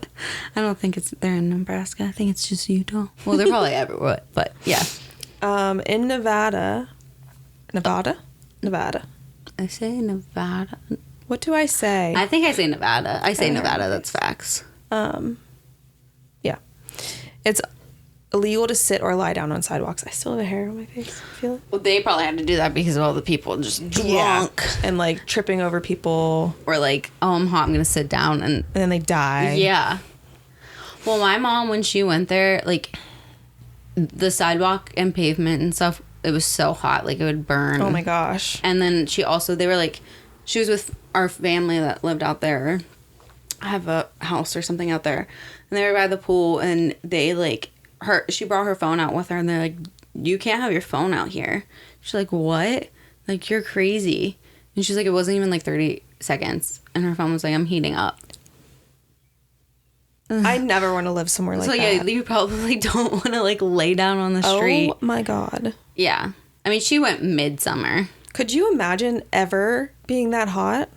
don't think they're in Nebraska. I think it's just Utah. Well, they're probably everywhere, but yeah. In Nevada. Nevada. I say Nevada. What do I say? I think I say Nevada. I say Nevada. That's facts. Yeah. It's illegal to sit or lie down on sidewalks. I still have a hair on my face. I feel it. Well, they probably had to do that because of all the people just drunk. Yeah. And like tripping over people. Or like, oh, I'm hot. I'm going to sit down. And then they die. Yeah. Well, my mom, when she went there, like the sidewalk and pavement and stuff, it was so hot. Like it would burn. Oh my gosh. And then they were like, she was with our family that lived out there. I have a house or something out there. And they were by the pool and they like, she brought her phone out with her and they're like, you can't have your phone out here. She's like, what? Like, you're crazy. And she's like, it wasn't even like 30 seconds. And her phone was like, I'm heating up. I never want to live somewhere like that. So yeah, you probably don't want to like lay down on the street. Oh my God. Yeah. I mean, she went midsummer. Could you imagine ever being that hot?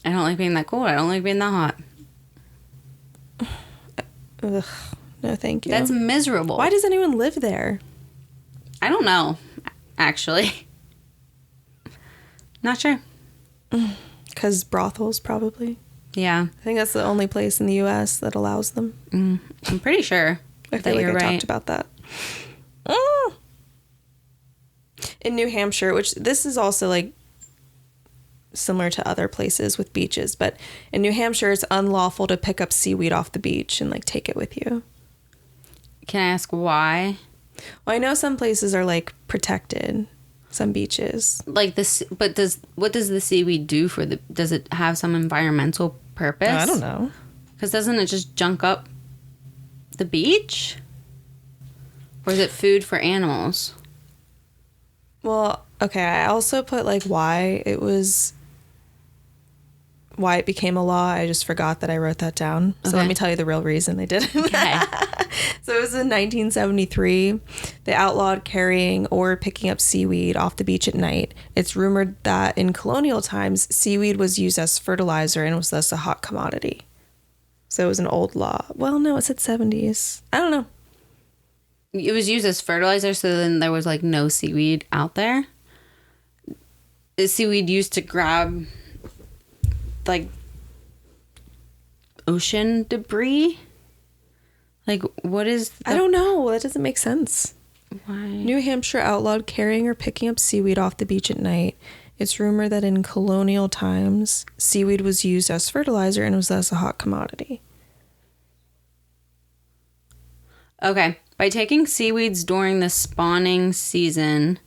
I don't like being that cold. I don't like being that hot. Ugh. No, thank you. That's miserable. Why does anyone live there? I don't know, actually. Not sure. Because brothels, probably. Yeah. I think that's the only place in the U.S. that allows them. I'm pretty sure. I feel like I talked about that. In New Hampshire, which this is also like similar to other places with beaches, but in New Hampshire, it's unlawful to pick up seaweed off the beach and like take it with you. Can I ask why? Well, I know some places are like protected, some beaches. Like this, but what does the seaweed do does it have some environmental purpose? I don't know. Because doesn't it just junk up the beach? Or is it food for animals? Well, okay, I also put like why it became a law. I just forgot that I wrote that down. So let me tell you the real reason they did it. Okay. So it was in 1973. They outlawed carrying or picking up seaweed off the beach at night. It's rumored that in colonial times, seaweed was used as fertilizer and was thus a hot commodity. So it was an old law. Well, no, it said 70s. I don't know. It was used as fertilizer, so then there was like no seaweed out there. Is seaweed used to grab like ocean debris? Like, what is I don't know. That doesn't make sense. Why? New Hampshire outlawed carrying or picking up seaweed off the beach at night. It's rumored that in colonial times, seaweed was used as fertilizer and was thus a hot commodity. Okay. By taking seaweeds during the spawning season,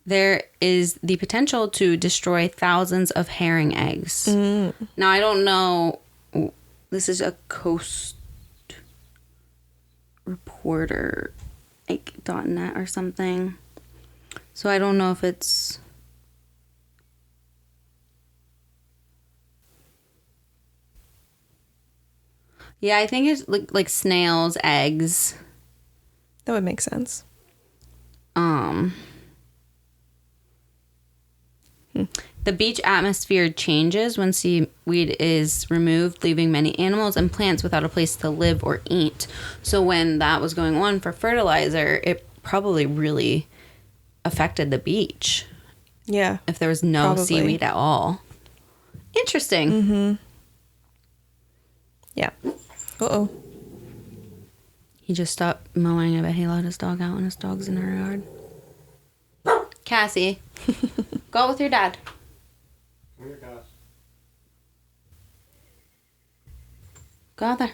there is the potential to destroy thousands of herring eggs. Now, I don't know. This is a Coast Reporter, like .net or something. So I don't know if it's... Yeah, I think it's like snails, eggs. That would make sense. The beach atmosphere changes when seaweed is removed, leaving many animals and plants without a place to live or eat. So when that was going on for fertilizer, it probably really affected the beach. Yeah. If there was no seaweed at all. Interesting. Yeah. Uh-oh. He just stopped mowing. I bet he let his dog out and his dog's in our yard. Cassie, go out with your dad. Go out there.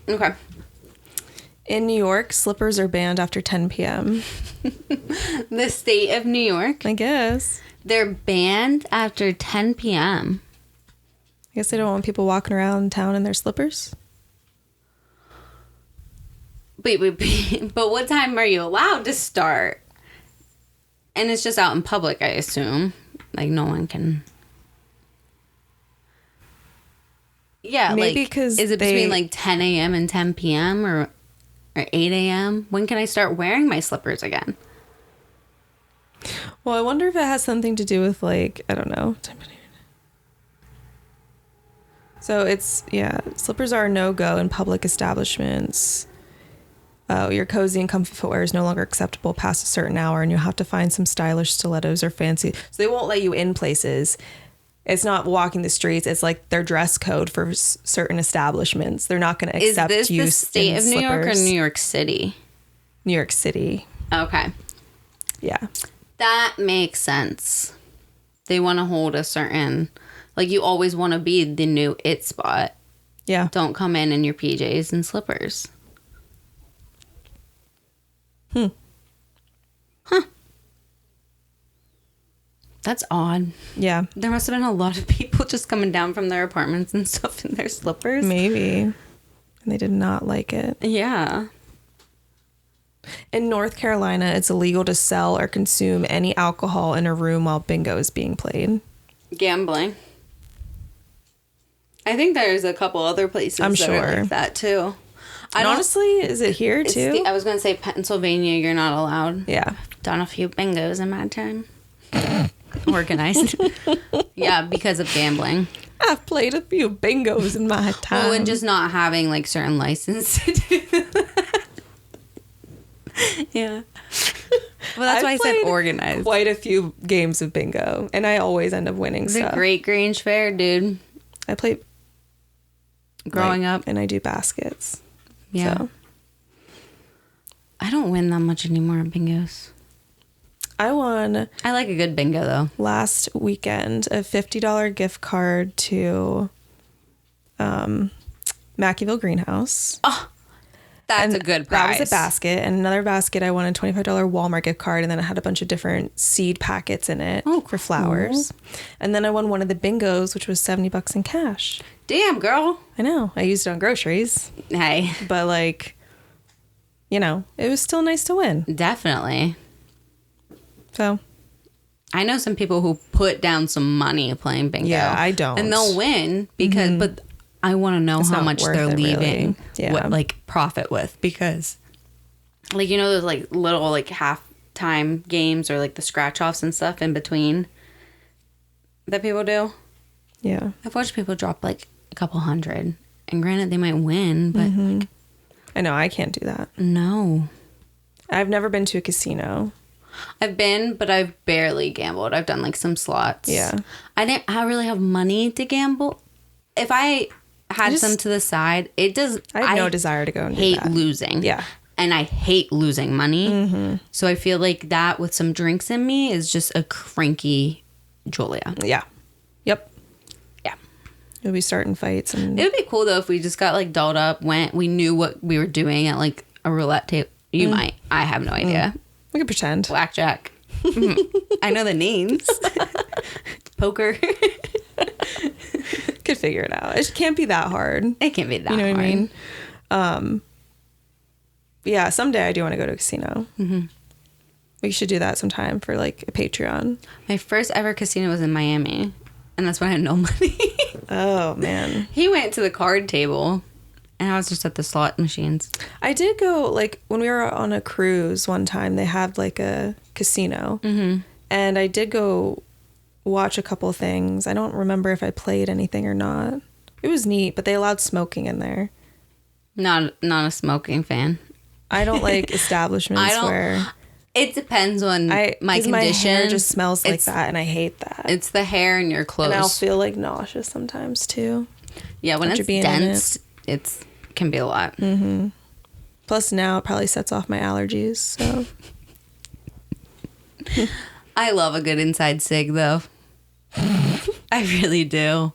Okay. In New York, slippers are banned after 10 p.m. The state of New York. I guess. They're banned after 10 p.m. I guess they don't want people walking around town in their slippers. Wait, but what time are you allowed to start? And it's just out in public, I assume. Like, no one can... Yeah, maybe like, because is it between like 10 a.m. and 10 p.m. or or 8 a.m.? When can I start wearing my slippers again? Well, I wonder if it has something to do with, like, I don't know. So it's, yeah, slippers are a no-go in public establishments. Your cozy and comfy footwear is no longer acceptable past a certain hour, and you'll have to find some stylish stilettos or fancy. So they won't let you in places. It's not walking the streets. It's like their dress code for certain establishments. They're not going to accept you. Is this the state of New York or New York City? New York City. Okay. Yeah. That makes sense. They want to hold a certain... Like, you always want to be the new it spot. Yeah. Don't come in your PJs and slippers. Huh. That's odd. Yeah. There must have been a lot of people just coming down from their apartments and stuff in their slippers. Maybe. And they did not like it. Yeah. In North Carolina, it's illegal to sell or consume any alcohol in a room while bingo is being played. Gambling. I think there's a couple other places I'm that sure. are like that too. Honestly, is it here too? I was going to say Pennsylvania, you're not allowed. Yeah. I've done a few bingos in my time. Organized. Yeah, because of gambling. I've played a few bingos in my time. Well, and just not having like certain license to do that. Yeah. Well, that's why I said organized. Quite a few games of bingo, and I always end up winning stuff. The Great Grange Fair, dude. I play growing up, and I do baskets. Yeah. So. I don't win that much anymore at bingos. I won. I like a good bingo though. Last weekend, a $50 gift card to Mackeyville Greenhouse. Oh, that's a good prize. That was a basket. And another basket, I won a $25 Walmart gift card. And then it had a bunch of different seed packets in it for flowers. And then I won one of the bingos, which was $70 in cash. Damn, girl. I know. I used it on groceries. Hey. But like, you know, it was still nice to win. Definitely. So. I know some people who put down some money playing bingo. Yeah, I don't. And they'll win because, but I want to know how much they're leaving, what like profit with, because like, you know, those like little like halftime games or like the scratch offs and stuff in between that people do. Yeah. I've watched people drop like a couple hundred, and granted they might win, but like, I know I can't do that. No. I've never been to a casino. I've been, but I've barely gambled. I've done like some slots. Yeah. I really have money to gamble. If I had some to the side, I have no desire to go and hate do that. Losing. Yeah. And I hate losing money. So I feel like that with some drinks in me is just a cranky Julia. Yeah. Yep. Yeah. We'll be starting fights. And it would be cool though if we just got like dolled up, we knew what we were doing at like a roulette table. You might. I have no idea. We could pretend. Blackjack. I know the names. Poker. Could figure it out. It can't be that hard. It can't be that hard. You know what I mean? Yeah, someday I do want to go to a casino. We should do that sometime for like a Patreon. My first ever casino was in Miami, and that's when I had no money. Oh, man. He went to the card table, and I was just at the slot machines. I did go, like, when we were on a cruise one time, they had, like, a casino. And I did go watch a couple things. I don't remember if I played anything or not. It was neat, but they allowed smoking in there. Not a smoking fan. I don't like establishments where... It depends on my condition. My hair just smells like that, and I hate that. It's the hair in your clothes. And I'll feel, like, nauseous sometimes, too. Yeah, when it's dense... It can be a lot. Plus now it probably sets off my allergies, so. I love a good inside cig though. I really do.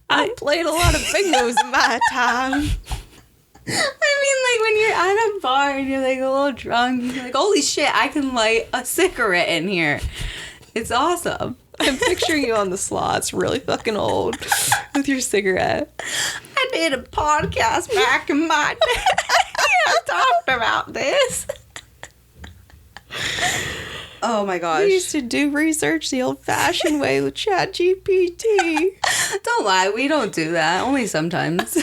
I played a lot of bingos in my time. I mean, like when you're at a bar and you're like a little drunk, you're like, holy shit, I can light a cigarette in here. It's awesome. I'm picturing you on the slots, really fucking old, with your cigarette. I did a podcast back in my day. I talked about this. Oh my gosh. We used to do research the old-fashioned way with ChatGPT. Don't lie, we don't do that. Only sometimes.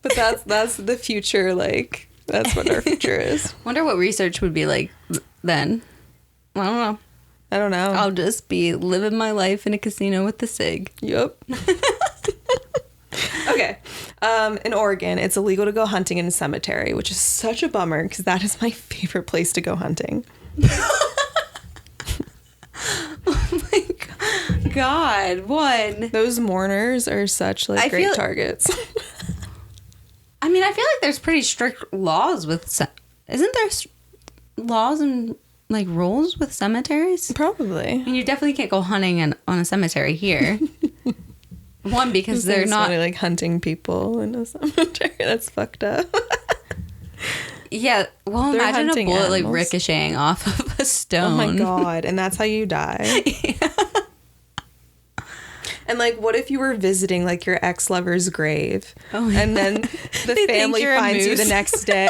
But that's the future, like, that's what our future is. Wonder what research would be like then. I don't know. I don't know. I'll just be living my life in a casino with the cig. Yep. Okay. In Oregon, it's illegal to go hunting in a cemetery, which is such a bummer because that is my favorite place to go hunting. Oh my God. One. Those mourners are such like great targets. I mean, I feel like there's pretty strict laws with... Isn't there laws and like rules with cemeteries? Probably. I mean, you definitely can't go hunting on a cemetery here. One, because they're not... Funny, like hunting people in a cemetery. That's fucked up. Yeah. Well, They're imagine a bullet animals. like ricocheting off of a stone. Oh my God. And that's how you die. Yeah. And like, what if you were visiting like your ex-lover's grave, and then the They family think you're a finds you moose. the next day,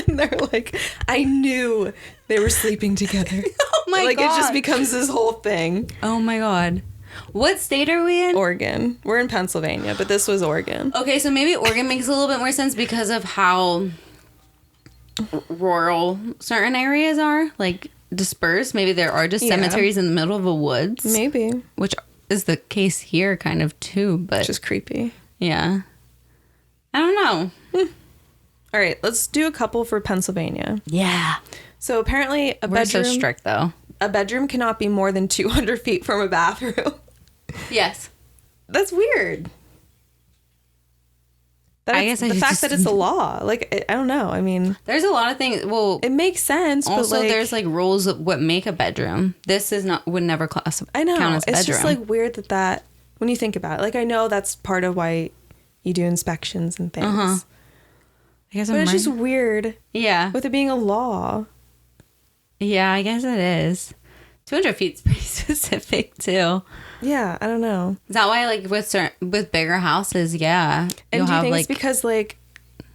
and they're like, "I knew they were sleeping together." Oh my like, God. it just becomes this whole thing. Oh my God. What state are we in? Oregon. We're in Pennsylvania, but this was Oregon. Okay, so maybe Oregon makes a little bit more sense because of how rural certain areas are, like dispersed. Maybe there are just cemeteries in the middle of the woods. Maybe. Which is the case here kind of too, but Just creepy. yeah. I don't know. All right, let's do a couple for Pennsylvania. Yeah. So apparently We're so strict though. a bedroom cannot be more than 200 feet from a bathroom. Yes. That's weird. I guess the fact that it's a law, like, I don't know. I mean, There's a lot of things. Well, it makes sense. also but like, there's like rules of what make a bedroom. This is not would never classify. I know Count as it's bedroom. just like weird that when you think about it, like I know that's part of why you do inspections and things. I guess But I'm it's right. just weird Yeah. with it being a law. Yeah, I guess it is. 200 feet's pretty specific too. Yeah, I don't know. Is that why, like, with bigger houses, yeah, And you'll do you have think like it's because like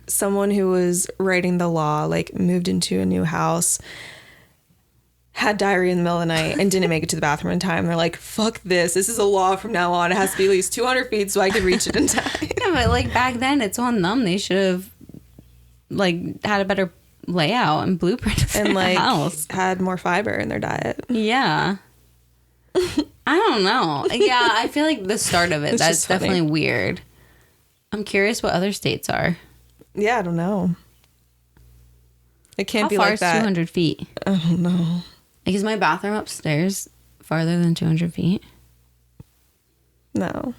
someone who was writing the law like moved into a new house, had diarrhea in the middle of the night, and didn't make it to the bathroom in time? They're like, "Fuck this! This is a law from now on. It has to be at least 200 feet so I can reach it in time." yeah, but like back then, it's on them. They should have like had a better layout and blueprint of And their like house. had more fiber in their diet. Yeah. I don't know. Yeah, I feel like the start of it, It's that's just funny. definitely weird. I'm curious what other states are. Yeah, I don't know. It can't How be far like is that. 200 feet? I don't know. Like, is my bathroom upstairs farther than 200 feet? No.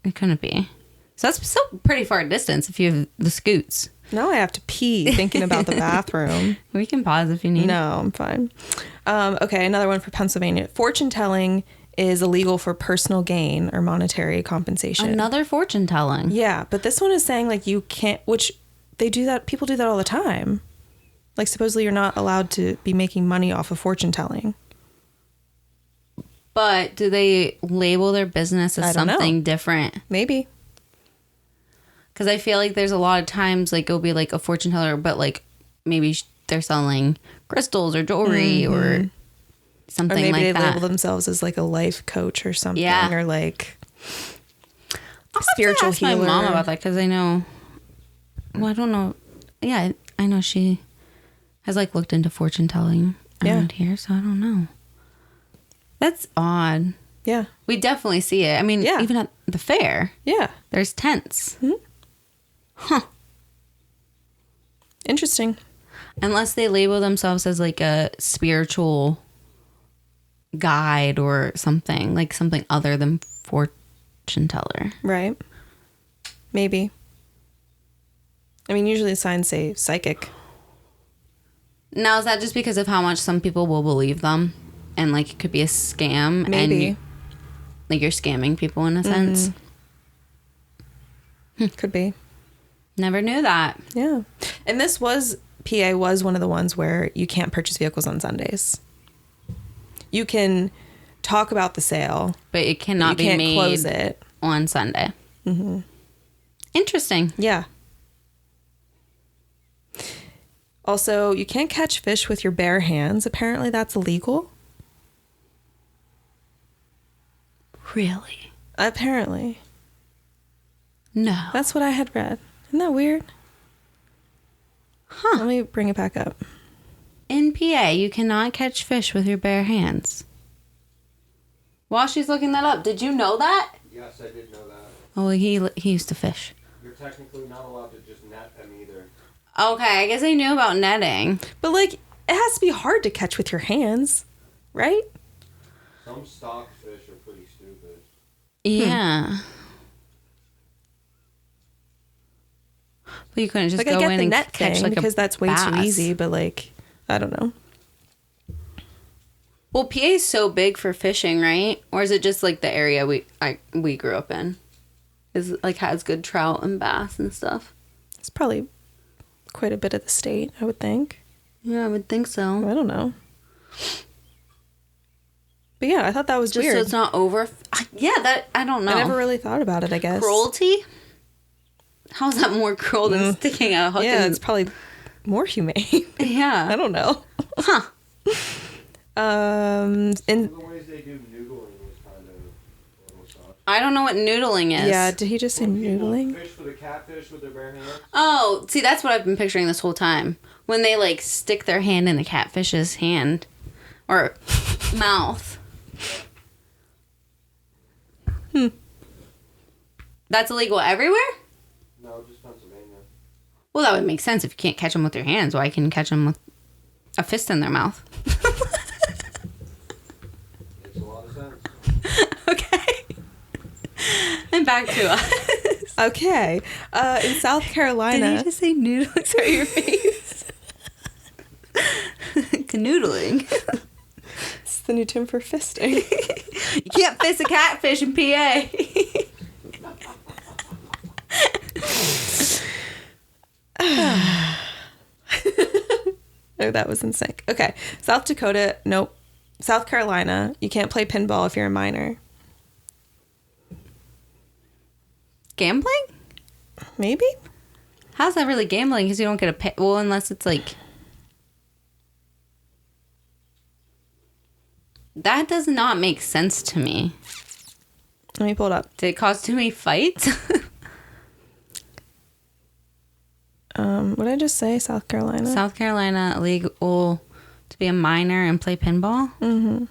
It couldn't be. So that's still pretty far distance if you have the scoots. Now I have to pee thinking about the bathroom. We can pause if you need. No, I'm fine. Okay, another one for Pennsylvania. Fortune telling is illegal for personal gain or monetary compensation. Another fortune telling. Yeah, but this one is saying like you can't, which they do that. People do that all the time. Like supposedly you're not allowed to be making money off of fortune telling. But do they label their business as I don't know. something different? Maybe. Because I feel like there's a lot of times like it'll be like a fortune teller, but like maybe they're selling crystals or jewelry or something Or maybe like they that. label themselves as like a life coach or something. Yeah. Or like I'll have spiritual to ask healer. my mom about that because I know. Well, I don't know. Yeah, I know she has like looked into fortune telling around here, so I don't know. That's odd. Yeah. We definitely see it. I mean, Yeah. even at the fair, Yeah. there's tents. Interesting. Unless they label themselves as like a spiritual guide or something, like something other than fortune teller. Right. Maybe. I mean, usually signs say psychic. Now, is that just because of how much some people will believe them? And like it could be a scam? Maybe. And like you're scamming people in a sense? Could be. Never knew that. Yeah. And PA was one of the ones where you can't purchase vehicles on Sundays. You can talk about the sale, But it cannot but you can't be made close it. on Sunday. Mm-hmm. Interesting. Yeah. Also, you can't catch fish with your bare hands. Apparently, that's illegal. Really? Apparently. No. That's what I had read. Isn't that weird? Huh. Let me bring it back up. In PA, you cannot catch fish with your bare hands. While she's looking that up, did you know that? Yes, I did know that. Oh, he used to fish. You're technically not allowed to just net them either. Okay, I guess I knew about netting. But, like, it has to be hard to catch with your hands, right? Some stock fish are pretty stupid. Yeah. But you couldn't just Like, go I get in the and net catch thing like because a that's way bass. too easy, but, like, I don't know. Well, PA is so big for fishing, right? Or is it just like the area we grew up in? Is like has good trout and bass and stuff? It's probably quite a bit of the state, I would think. Yeah, I would think so. I don't know. But yeah, I thought that was Just weird. so it's not over. Yeah, that I don't know. I never really thought about it, I guess. Cruelty? How is that more cruel than sticking a hook? Yeah, in... it's probably more humane. Yeah. I don't know. Huh. And The ways they do noodling was kind of a little soft. I don't know what noodling is. yeah, did he just say When people noodling? fish for the catfish with their bare hands. Oh, see, that's what I've been picturing this whole time. When they like stick their hand in the catfish's hand or mouth. That's illegal everywhere? No, just Pennsylvania. Well, that would make sense if you can't catch them with your hands. Why can you catch them with a fist in their mouth? Makes a lot of sense. Okay. And back to us. Okay. In South Carolina. Did you just say noodling? Sorry, your face. Canoodling. It's the new term for fisting. You can't fist a catfish in PA. Oh, that was in sync. Okay. South Dakota, nope. South Carolina, you can't play pinball if you're a minor. Gambling? Maybe? How's that really gambling? Because you don't get a pay. Well, unless it's like. That does not make sense to me. Let me pull it up. Did it cause too many fights? What did I just say? South Carolina? South Carolina illegal to be a minor and play pinball? Mm-hmm.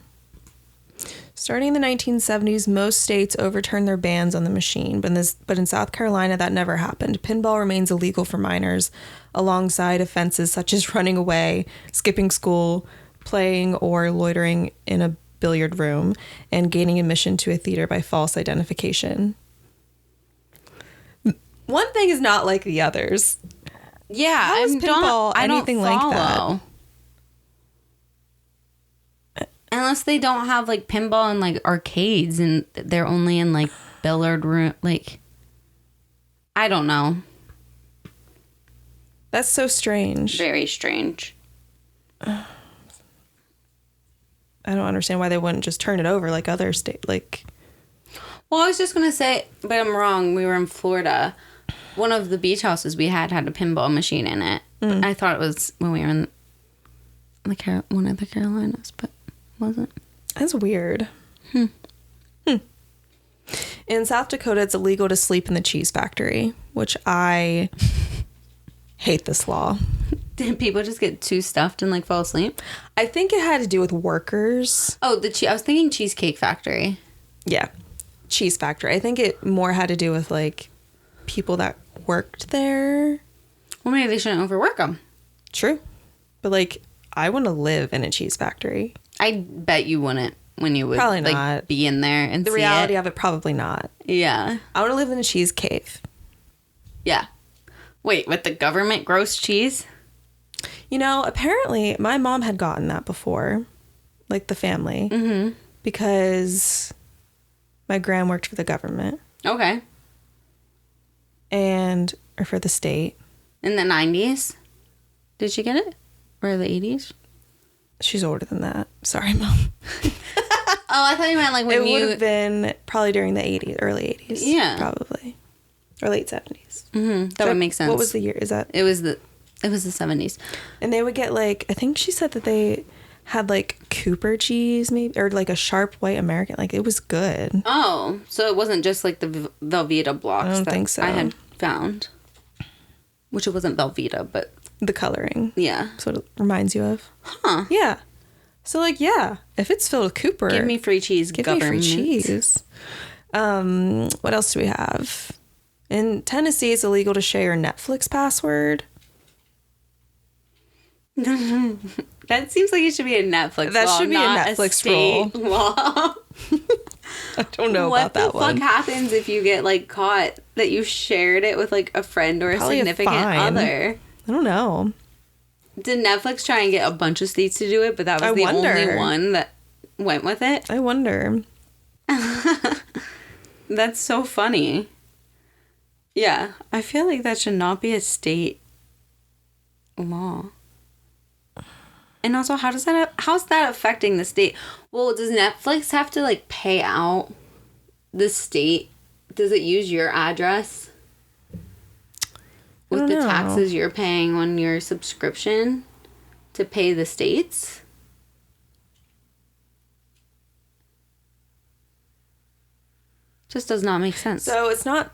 Starting in the 1970s, most states overturned their bans on the machine, but in South Carolina, that never happened. Pinball remains illegal for minors, alongside offenses such as running away, skipping school, playing or loitering in a billiard room, and gaining admission to a theater by false identification. One thing is not like the others. Yeah, How is pinball anything like that? Unless they don't have like pinball in like arcades and they're only in like billiard room, like I don't know. That's so strange. Very strange. I don't understand why they wouldn't just turn it over like other state. Like, Well, I was just gonna say, but I'm wrong. We were in Florida. One of the beach houses we had a pinball machine in it. But I thought it was when we were in one of the Carolinas, but it wasn't. that's weird. In South Dakota, it's illegal to sleep in the cheese factory, which I hate this law. Did people just get too stuffed and like fall asleep? I think it had to do with workers. Oh, I was thinking Cheesecake Factory. Yeah, cheese factory. I think it more had to do with like people that worked there. Well, maybe they shouldn't overwork them. True. But like, I want to live in a cheese factory. I bet you wouldn't when you would Probably like not. be in there and The see reality it. of it, probably not. Yeah. I want to live in a cheese cave. Yeah. Wait, with the government gross cheese? You know, apparently my mom had gotten that before, like the family, because my gran worked for the government Okay. or for the state. In the 90s? Did she get it? Or the 80s? She's older than that. Sorry, Mom. Oh, I thought you meant like when It you... would have been probably during the 80s, early 80s. Yeah. Probably. Or late 70s. That would make sense. What was the year? Is that? It was the 70s. And they would get like, I think she said that they had like Cooper cheese, maybe, or like a sharp white American. Like, it was good. Oh, so it wasn't just like the Velveeta blocks I don't think so. I had found. Which it wasn't Velveeta, but... The coloring. Yeah. That's what it reminds you of. Huh. Yeah. So, like, yeah, if it's filled with Cooper... Give me free cheese, give government. me free cheese. What else do we have? In Tennessee, it's illegal to share your Netflix password. That seems like it should be a Netflix That law, should be not a Netflix state law. I don't know about that one. What the fuck happens if you get, like, caught that you shared it with, like, a friend or Probably a significant other? I don't know. Did Netflix try and get a bunch of states to do it, but that was only one that went with it? I wonder. That's so funny. Yeah, I feel like that should not be a state law. And also, how's that affecting the state? Well, does Netflix have to, like, pay out the state? Does it use your address with the taxes you're paying on your subscription to pay the states? Just does not make sense. So it's not...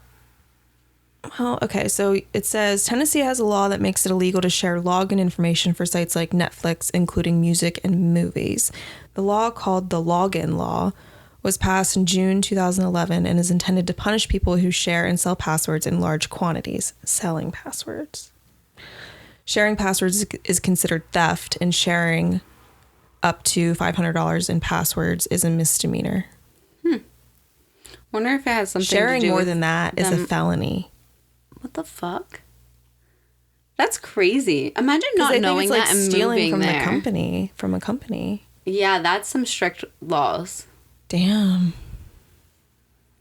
Well, okay, so it says Tennessee has a law that makes it illegal to share login information for sites like Netflix, including music and movies. The law, called the Login Law, was passed in June 2011 and is intended to punish people who share and sell passwords in large quantities. Selling passwords. Sharing passwords is considered theft, and sharing up to $500 in passwords is a misdemeanor. Wonder if it has something Sharing to do more with than that is a felony. What the fuck? That's crazy. Imagine not knowing that and stealing moving from there. From a company. Yeah, that's some strict laws. Damn.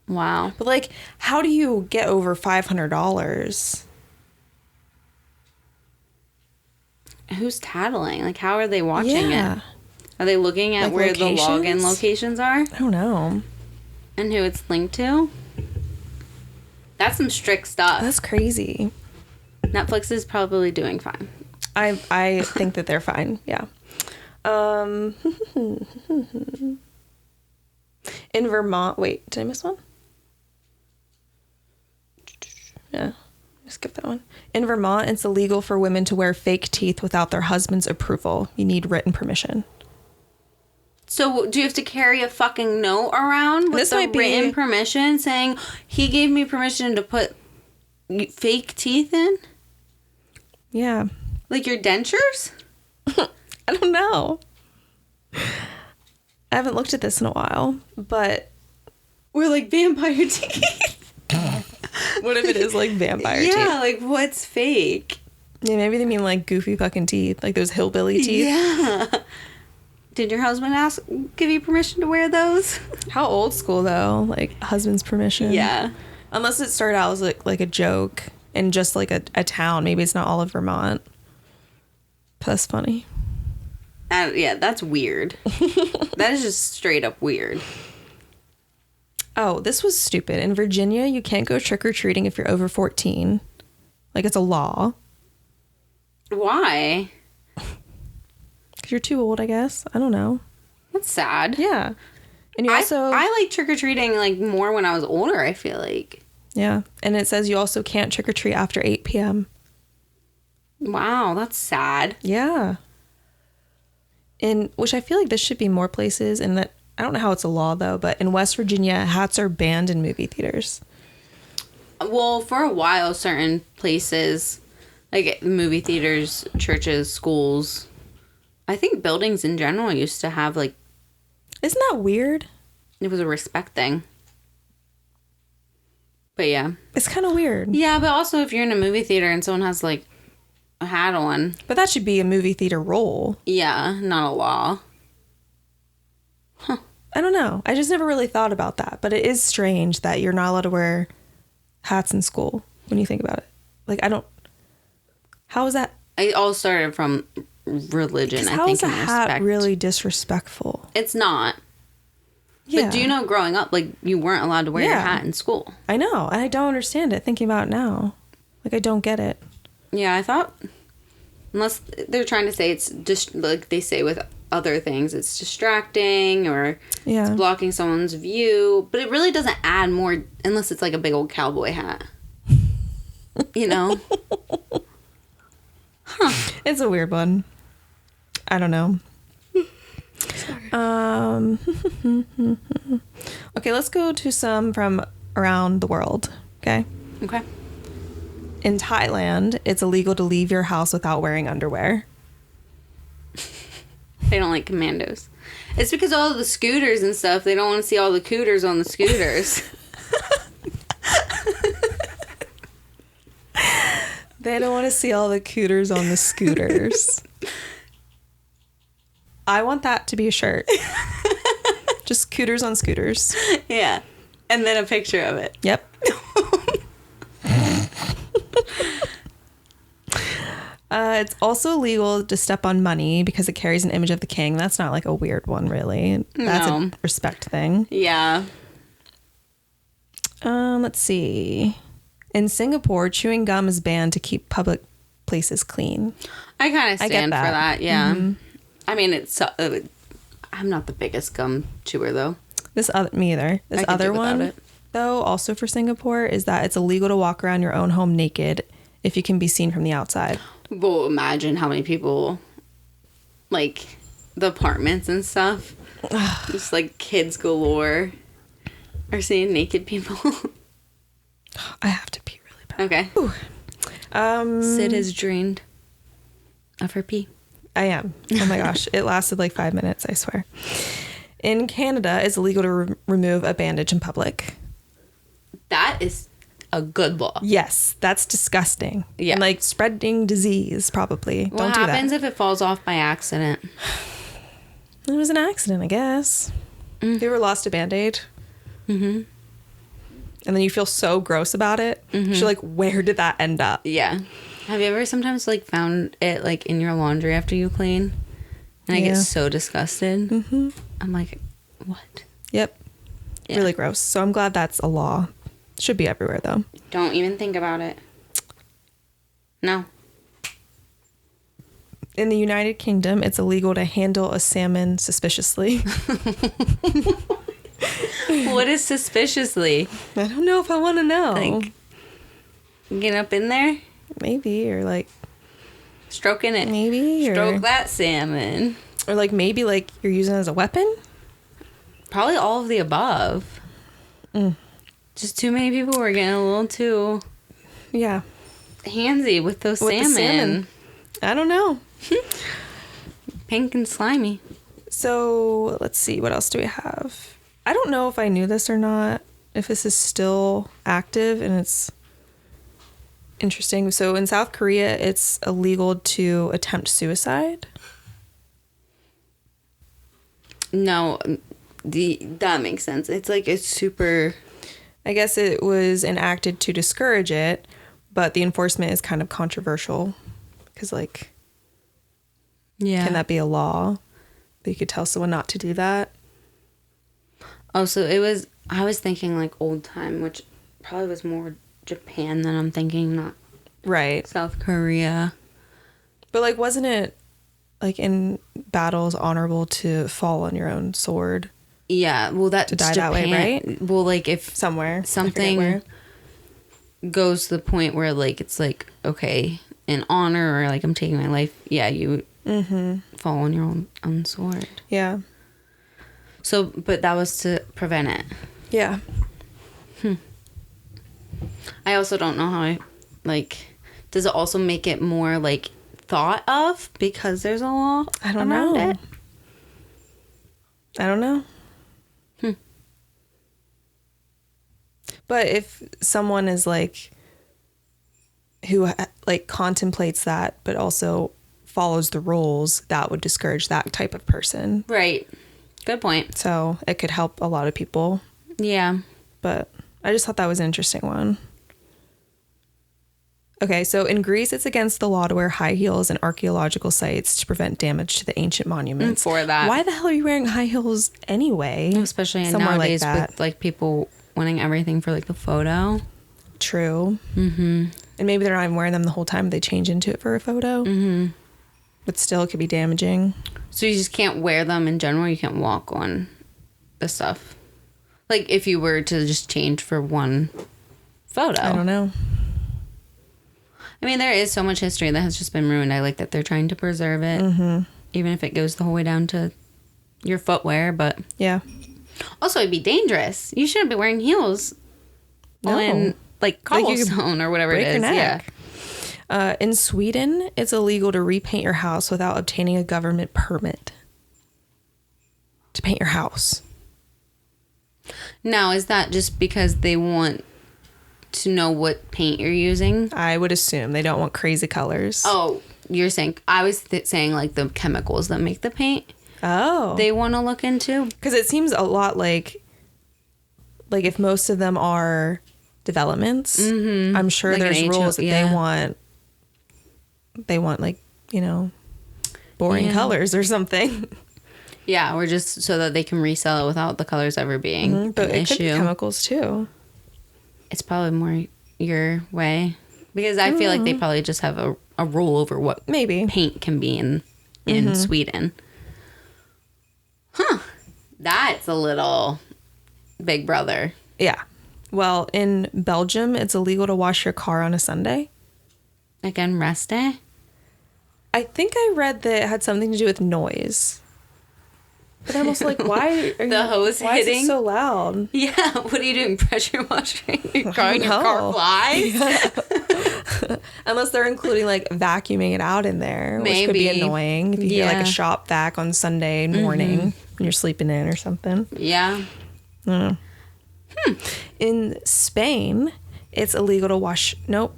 Wow. But, like, how do you get over $500? Who's tattling? Like, how are they watching Yeah. it? Are they looking at Like, where the login locations? locations are I don't know. and who it's linked to? That's some strict stuff. That's crazy. Netflix is probably doing fine. I think that they're fine. Yeah. In Vermont, wait, did I miss one? Yeah, skip that one. In Vermont, it's illegal for women to wear fake teeth without their husband's approval. You need written permission. So do you have to carry a fucking note around with This the might be- written permission saying he gave me permission to put fake teeth in? Yeah. Like your dentures? I don't know. I haven't looked at this in a while, but Or like vampire teeth? what if it is like vampire teeth? Yeah, like what's fake? Yeah, maybe they mean like goofy fucking teeth, like those hillbilly teeth. Yeah. Did your husband give you permission to wear those? How old school though? Like husband's permission. Yeah. Unless it started out as like a joke in just like a town. Maybe it's not all of Vermont. But that's funny. Yeah, that's weird. That is just straight up weird. Oh, this was stupid. In Virginia, you can't go trick-or-treating if you're over 14. Like, it's a law. Why? Because you're too old, I guess. I don't know. That's sad. Yeah. And you also... I like trick-or-treating like more when I was older, I feel like. Yeah. And it says you also can't trick-or-treat after 8 p.m. Wow, that's sad. Yeah. Which I feel like this should be more places, and that I don't know how it's a law though, but in West Virginia, hats are banned in movie theaters. Well, for a while, certain places, like movie theaters, churches, schools, I think buildings in general used to have like... Isn't that weird? It was a respect thing. But yeah. It's kind of weird. Yeah, but also if you're in a movie theater and someone has like a hat on. But that should be a movie theater rule. Yeah, not a law. I don't know. I just never really thought about that. But it is strange that you're not allowed to wear hats in school when you think about it. Like, I don't... How is that... It all started from religion, I how think, is a and hat respect. really disrespectful? It's not. Yeah. But do you know growing up, like, you weren't allowed to wear your Yeah. hat in school? I know. And I don't understand it thinking about it now. Like, I don't get it. Yeah, I thought... Unless they're trying to say it's just, like they say with other things. It's distracting or Yeah. it's blocking someone's view. But it really doesn't add more unless it's like a big old cowboy hat. You know? It's a weird one. I don't know. Okay, let's go to some from around the world. Okay. Okay. In Thailand, it's illegal to leave your house without wearing underwear. They don't like commandos. It's because all the scooters and stuff, they don't want to see all the cooters on the scooters. They don't want to see all the cooters on the scooters. I want that to be a shirt. Just cooters on scooters. Yeah. And then a picture of it. Yep. It's also illegal to step on money because it carries an image of the king. That's not like a weird one, really. That's No. a respect thing. Yeah. Let's see. In Singapore, chewing gum is banned to keep public places clean. I kind of I get stand for that. that. Yeah. I mean, I'm not the biggest gum chewer, though. Me either. This I can do other without one, it. though, also for Singapore, is that it's illegal to walk around your own home naked if you can be seen from the outside. Well, imagine how many people, like, the apartments and stuff, just like kids galore, are seeing naked people. I have to pee really bad. Okay. Sid has dreamed of her pee. I am. Oh my gosh. It lasted like 5 minutes, I swear. In Canada, it's illegal to remove a bandage in public. That is a good law. Yes, that's disgusting. Yeah. And like spreading disease, probably. What Don't do happens that. if it falls off by accident? It was an accident, I guess. You ever lost a Band-Aid? Mm-hmm. And then you feel so gross about it. You're like, where did that end up? Yeah. Have you ever sometimes like found it like in your laundry after you clean? And I Yeah. get so disgusted. Mm-hmm. I'm like, what? Yep. Yeah. Really gross. So I'm glad that's a law. Should be everywhere, though. Don't even think about it. No. In the United Kingdom, it's illegal to handle a salmon suspiciously. What is suspiciously? I don't know if I want to know. Like, get up in there, Maybe, or like, stroking it. maybe, Stroke that salmon. or like maybe like you're using it as a weapon. Probably all of the above. Just too many people were getting a little too Yeah. handsy with those With the salmon. salmon. I don't know. Pink and slimy. So let's see. What else do we have? I don't know if I knew this or not. If this is still active, and it's interesting. So in South Korea, it's illegal to attempt suicide. No, that makes sense. It's like it's super. I guess it was enacted to discourage it, but the enforcement is kind of controversial because, like, Yeah. can that be a law that you could tell someone not to do that? Oh, so it was. I was thinking like old time, which probably was more Japan than I'm thinking, not Right. South Korea. But, like, wasn't it, like, in battles honorable to fall on your own sword Yeah, well, that's to die that way, right? Well, like if somewhere? I forget something where. goes to the point where like it's like okay, in honor or like I'm taking my life, yeah, you fall on your own sword. Yeah. So, but that was to prevent it. Yeah. I also don't know how I like. Does it also make it more like thought of because there's a law I don't around know. it? I don't know. But if someone is like, who like contemplates that, but also follows the rules, that would discourage that type of person. Right. Good point. So it could help a lot of people. Yeah. But I just thought that was an interesting one. Okay, so in Greece, it's against the law to wear high heels in archaeological sites to prevent damage to the ancient monuments. For that. Why the hell are you wearing high heels anyway? Especially somewhere nowadays like that. with like people wanting everything for like the photo. True. Mm-hmm. And maybe they're not even wearing them the whole time. They change into it for a photo. Mm-hmm. But still, it could be damaging. So you just can't wear them in general? You can't walk on the stuff? Like, if you were to just change for one photo. I don't know. I mean, there is so much history that has just been ruined. I like that they're trying to preserve it. Even if it goes the whole way down to your footwear, but... Yeah. Also, it'd be dangerous. You shouldn't be wearing heels on, like, cobblestone or whatever it Break is. your neck. In Sweden, it's illegal to repaint your house without obtaining a government permit to paint your house. Now, is that just because they want to know what paint you're using? I would assume they don't want crazy colors. Oh, you're saying... I was saying, like, the chemicals that make the paint. Oh. They want to look into? Because it seems a lot like if most of them are developments, I'm sure Like there's an rules that yeah. they want like, you know, boring colors or something. Yeah, or just so that they can resell it without the colors ever being But an it could be issue. chemicals too. It's probably more your way. Because I feel like they probably just have a rule over what Maybe. paint can be in Sweden. Huh. That's a little Big Brother. Yeah. Well, in Belgium, it's illegal to wash your car on a Sunday. Again, rest day? I think I read that it had something to do with noise. But I'm also like, why are The hose why is hitting? it so loud? Yeah, what are you doing? Pressure washing your car and your car flies? Unless they're including like vacuuming it out in there, which could be Maybe. annoying if you hear like Yeah. a shop vac on Sunday morning when you're sleeping in or something. Yeah. In Spain, it's illegal to wash. Nope.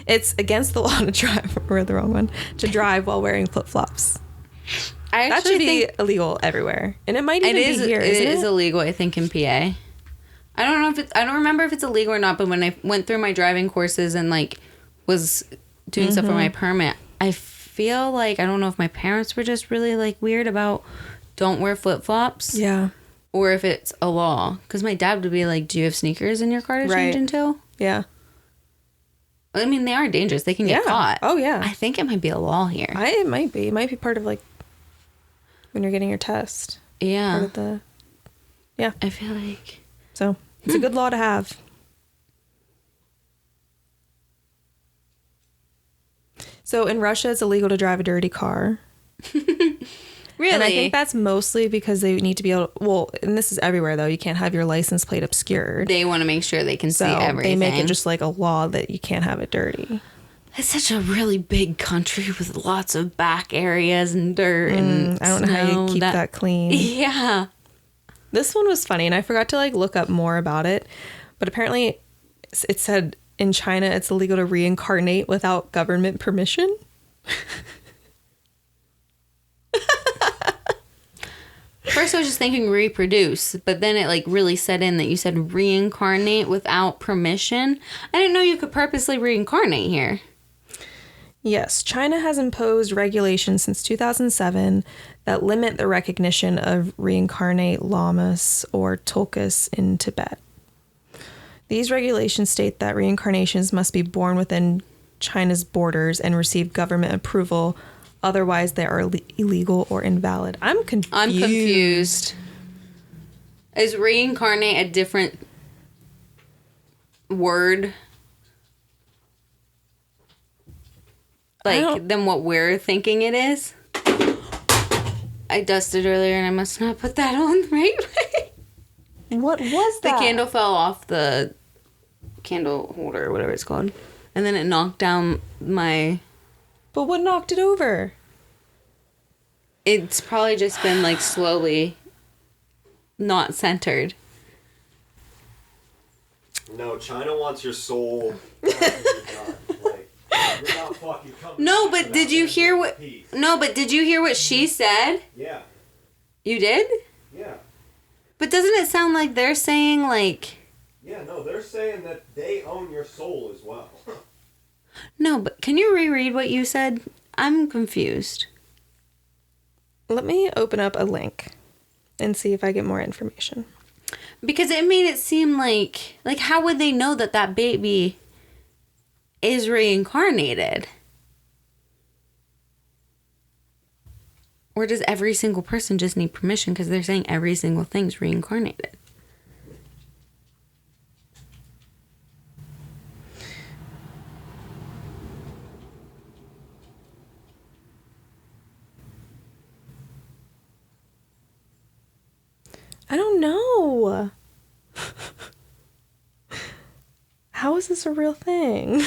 It's against the law to drive. We're the wrong one. To drive while wearing flip flops. I That should actually be think illegal everywhere, and it might even it is be here. it Isn't is it? illegal, I think, in PA. I don't know if it's I don't remember if it's illegal or not, but when I went through my driving courses and like was doing stuff for my permit, I feel like I don't know if my parents were just really like weird about don't wear flip-flops. Yeah. Or if it's a law. Because my dad would be like, do you have sneakers in your car to change into? Yeah. I mean, they are dangerous. They can get caught. Oh, yeah. I think it might be a law here. It might be. It might be part of like when you're getting your test. Part Yeah. of the. Yeah. I feel like... So it's a good law to have. So in Russia, it's illegal to drive a dirty car. Really? And I think that's mostly because they need to be able. Well, and this is everywhere though. You can't have your license plate obscured. They want to make sure they can So see everything. they make it just like a law that you can't have it dirty. It's such a really big country with lots of back areas and dirt and I don't know how you snow keep that clean. Yeah. This one was funny, and I forgot to like look up more about it. But apparently, it said in China it's illegal to reincarnate without government permission. First, I was just thinking reproduce, but then it like really set in that you said reincarnate without permission. I didn't know you could purposely reincarnate here. Yes, China has imposed regulations since 2007 that limit the recognition of reincarnate lamas or tulkus in Tibet. These regulations state that reincarnations must be born within China's borders and receive government approval. Otherwise, they are illegal or invalid. I'm confused. Is reincarnate a different word? Like, than what we're thinking it is? I dusted earlier and I must not put that on the right way. What was The that? candle fell off the candle holder or whatever it's called. And then it knocked down my... But what knocked it over? It's probably just been like slowly not centered. No, China wants your soul. Like, you're not fucking coming No, back but did you without hear any what... peace. No, but did you hear what she said? Yeah, You did? yeah. But doesn't it sound like they're saying like... Yeah, no, they're saying that they own your soul as well. No, but can you reread what you said? I'm confused. Let me open up a link and see if I get more information. Because it made it seem like how would they know that that baby is reincarnated? Or does every single person just need permission because they're saying every single thing's reincarnated? I don't know. How is this a real thing?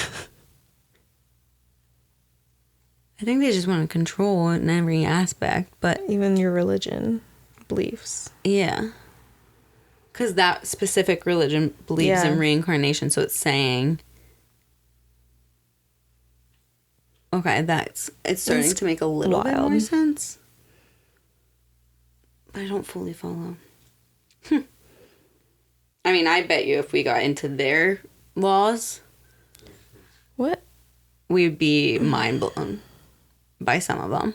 I think they just want to control it in every aspect, but... Even your religion beliefs. Yeah. Because that specific religion believes in reincarnation, so it's saying... Okay, it's starting to make a little bit more sense. But I don't fully follow. I mean, I bet you if we got into their laws... What? We'd be mind blown by some of them.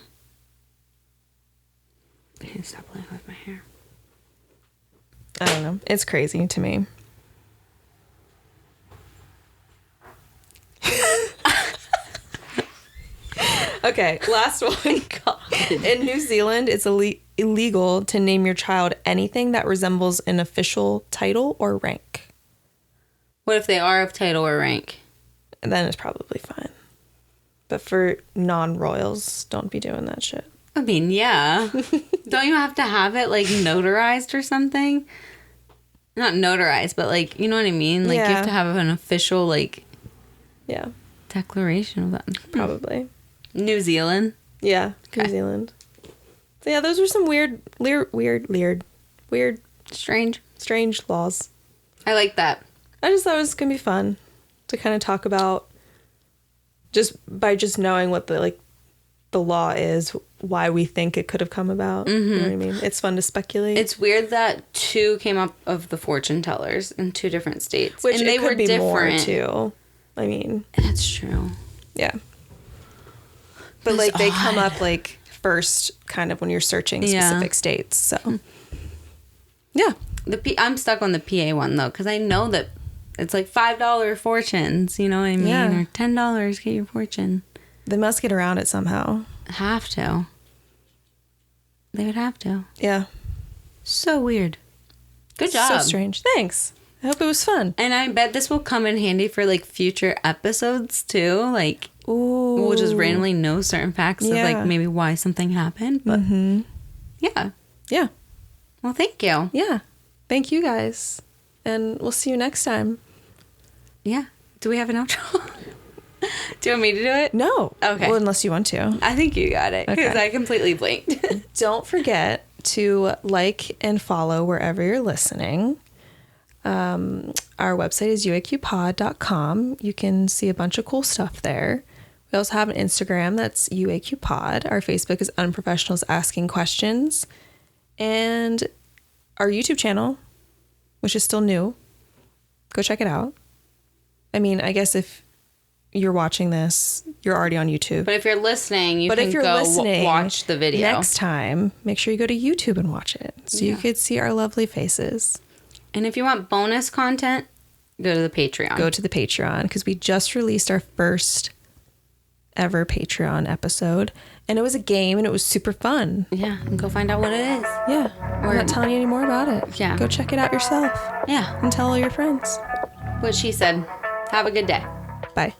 I can't stop playing with my hair. I don't know. It's crazy to me. Okay, last one. God. In New Zealand, it's illegal to name your child anything that resembles an official title or rank. What if they are of title or rank? And then it's probably fine. But for non-royals, don't be doing that shit. I mean, yeah. Don't you have to have it, like, notarized or something? Not notarized, but, like, you know what I mean? Like, you have to have an official, like... Yeah. Declaration of that. Probably. New Zealand? Yeah, Okay. New Zealand. So, yeah, those were some weird, strange laws. I like that. I just thought it was going to be fun to kind of talk about just knowing what the law is, why we think it could have come about. You know what I mean? It's fun to speculate. It's weird that 2 came up of the fortune tellers in 2 different states. Which and they could were be different. More too. I mean, That's true. yeah. But That's like they come odd. up like first kind of when you're searching specific states. So yeah. I'm stuck on the PA one though, because I know that it's like $5 fortunes, you know what I mean? Yeah. Or $10 get your fortune. They must get around it somehow. Have to. They would have to. Yeah. So weird. Good job. So strange. Thanks. I hope it was fun. And I bet this will come in handy for like future episodes too. Like, Ooh. we'll just randomly know certain facts of like maybe why something happened. But yeah. Yeah. Well, thank you. Yeah. Thank you guys. And we'll see you next time. Yeah. Do we have an outro? Do you want me to do it? No. Okay. Well, unless you want to. I think you got it because Okay. I completely blanked. Don't forget to like and follow wherever you're listening. Our website is uaqpod.com. You can see a bunch of cool stuff there. We also have an Instagram that's uaqpod. Our Facebook is Unprofessionals Asking Questions. And our YouTube channel, which is still new. Go check it out. I mean, I guess if you're watching this, you're already on YouTube. But if you're listening, you can go watch the video. Next time, make sure you go to YouTube and watch it so you could see our lovely faces. And if you want bonus content, go to the Patreon. Go to the Patreon because we just released our first ever Patreon episode. And it was a game and it was super fun. Yeah, and go find out what it is. Yeah. We're not telling you any more about it. Yeah. Go check it out yourself Yeah. and tell all your friends. What she said. Have a good day. Bye.